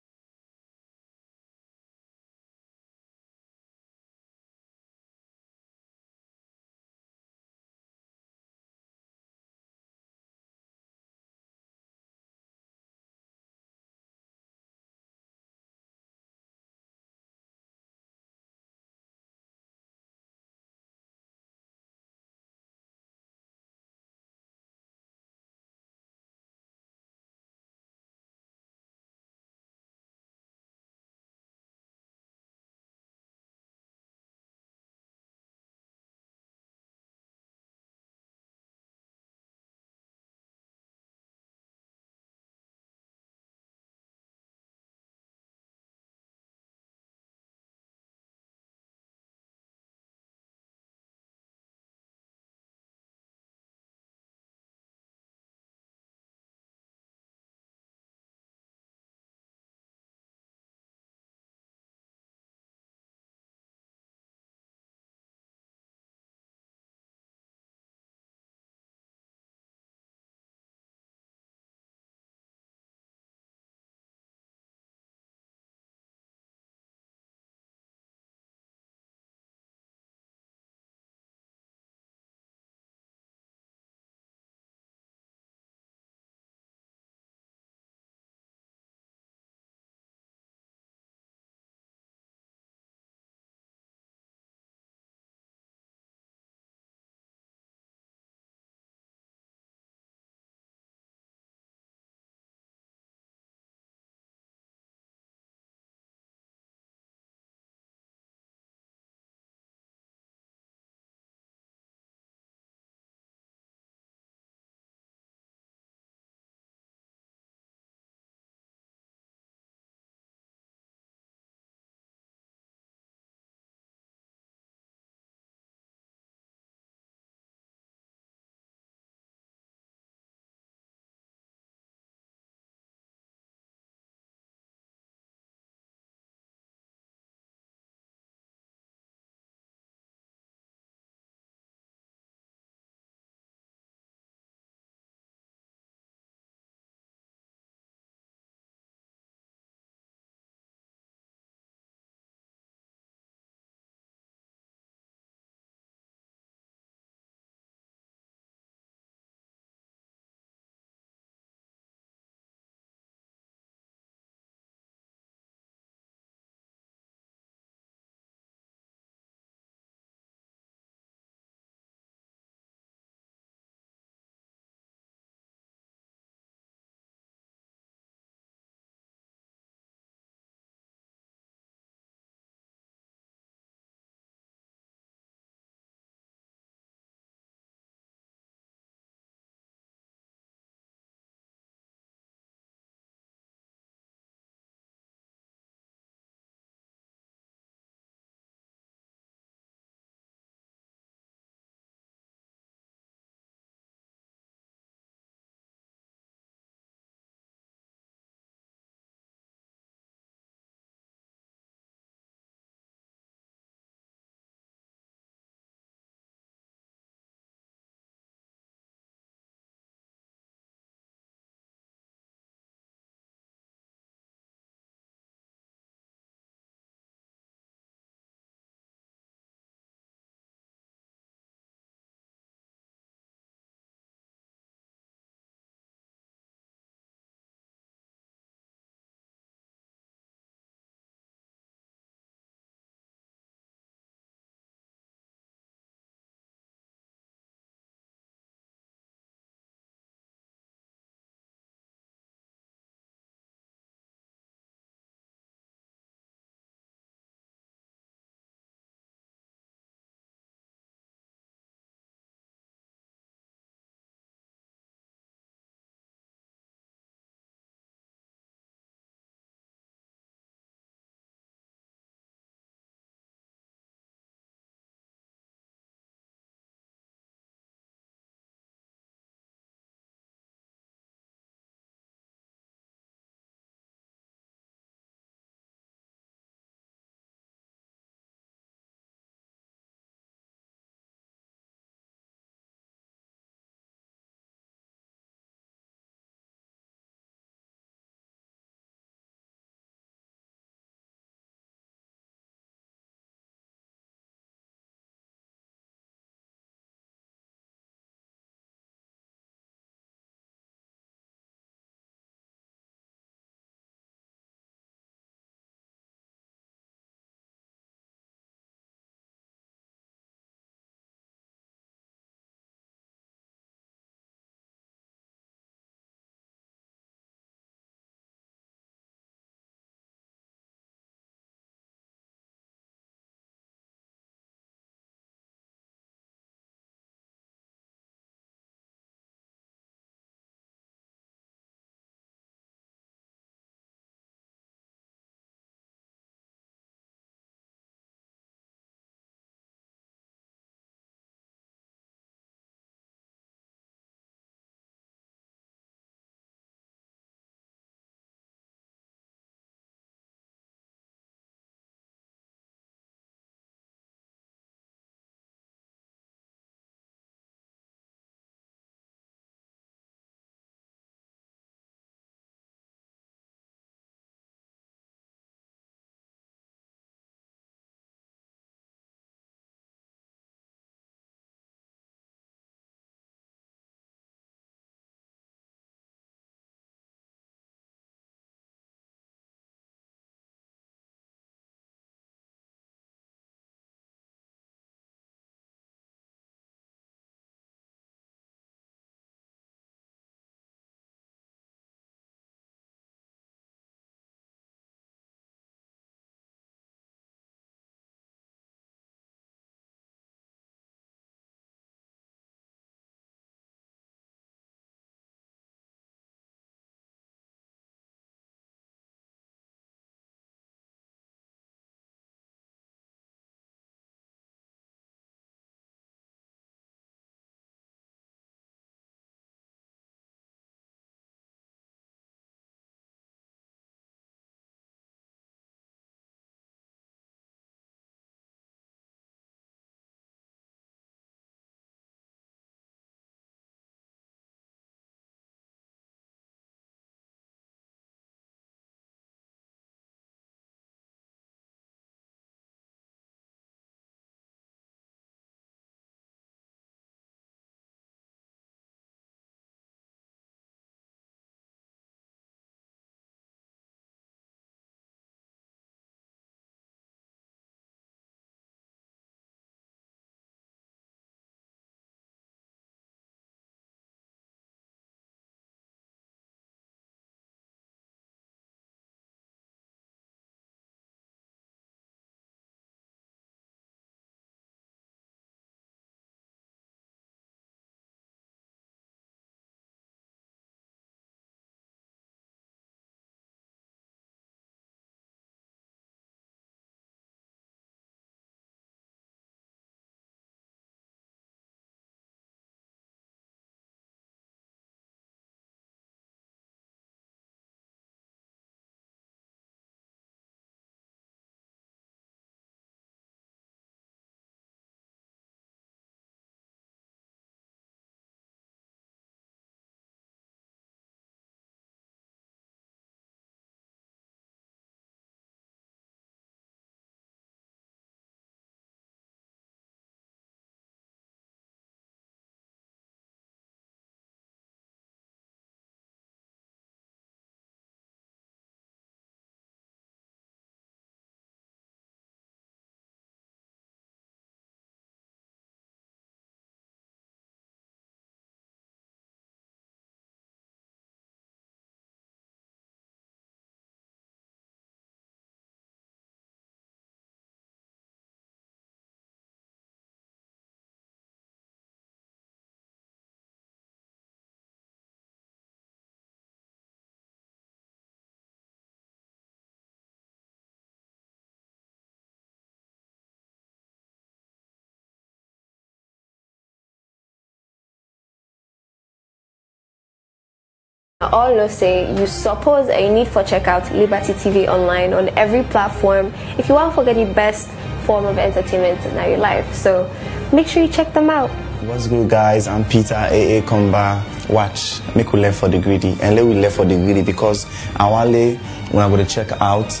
All say you suppose and you need for check out Liberty TV online on every platform if you want to get the best form of entertainment in your life. So make sure you check them out. What's good, guys? I'm Peter AA Komba. Watch, make we left for the greedy, and let we left for the greedy because awale when I'm going to check out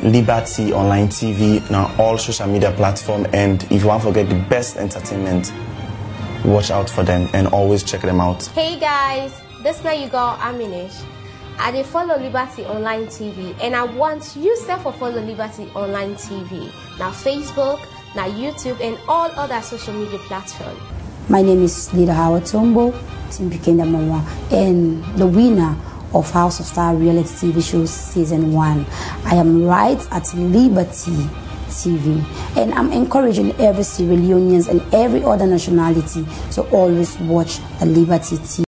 Liberty Online TV now all social media platform, and if you want to get the best entertainment, watch out for them and always check them out. Hey guys, this now you got Aminish. I dey follow Liberty Online TV, and I want you to follow Liberty Online TV. Now Facebook, now YouTube, and all other social media platforms. My name is Leader Howard Tombo, Team Bikenda Mama, and the winner of House of Star reality TV show season 1. I am right at Liberty TV, and I'm encouraging every Sierra Leoneans and every other nationality to always watch the Liberty TV.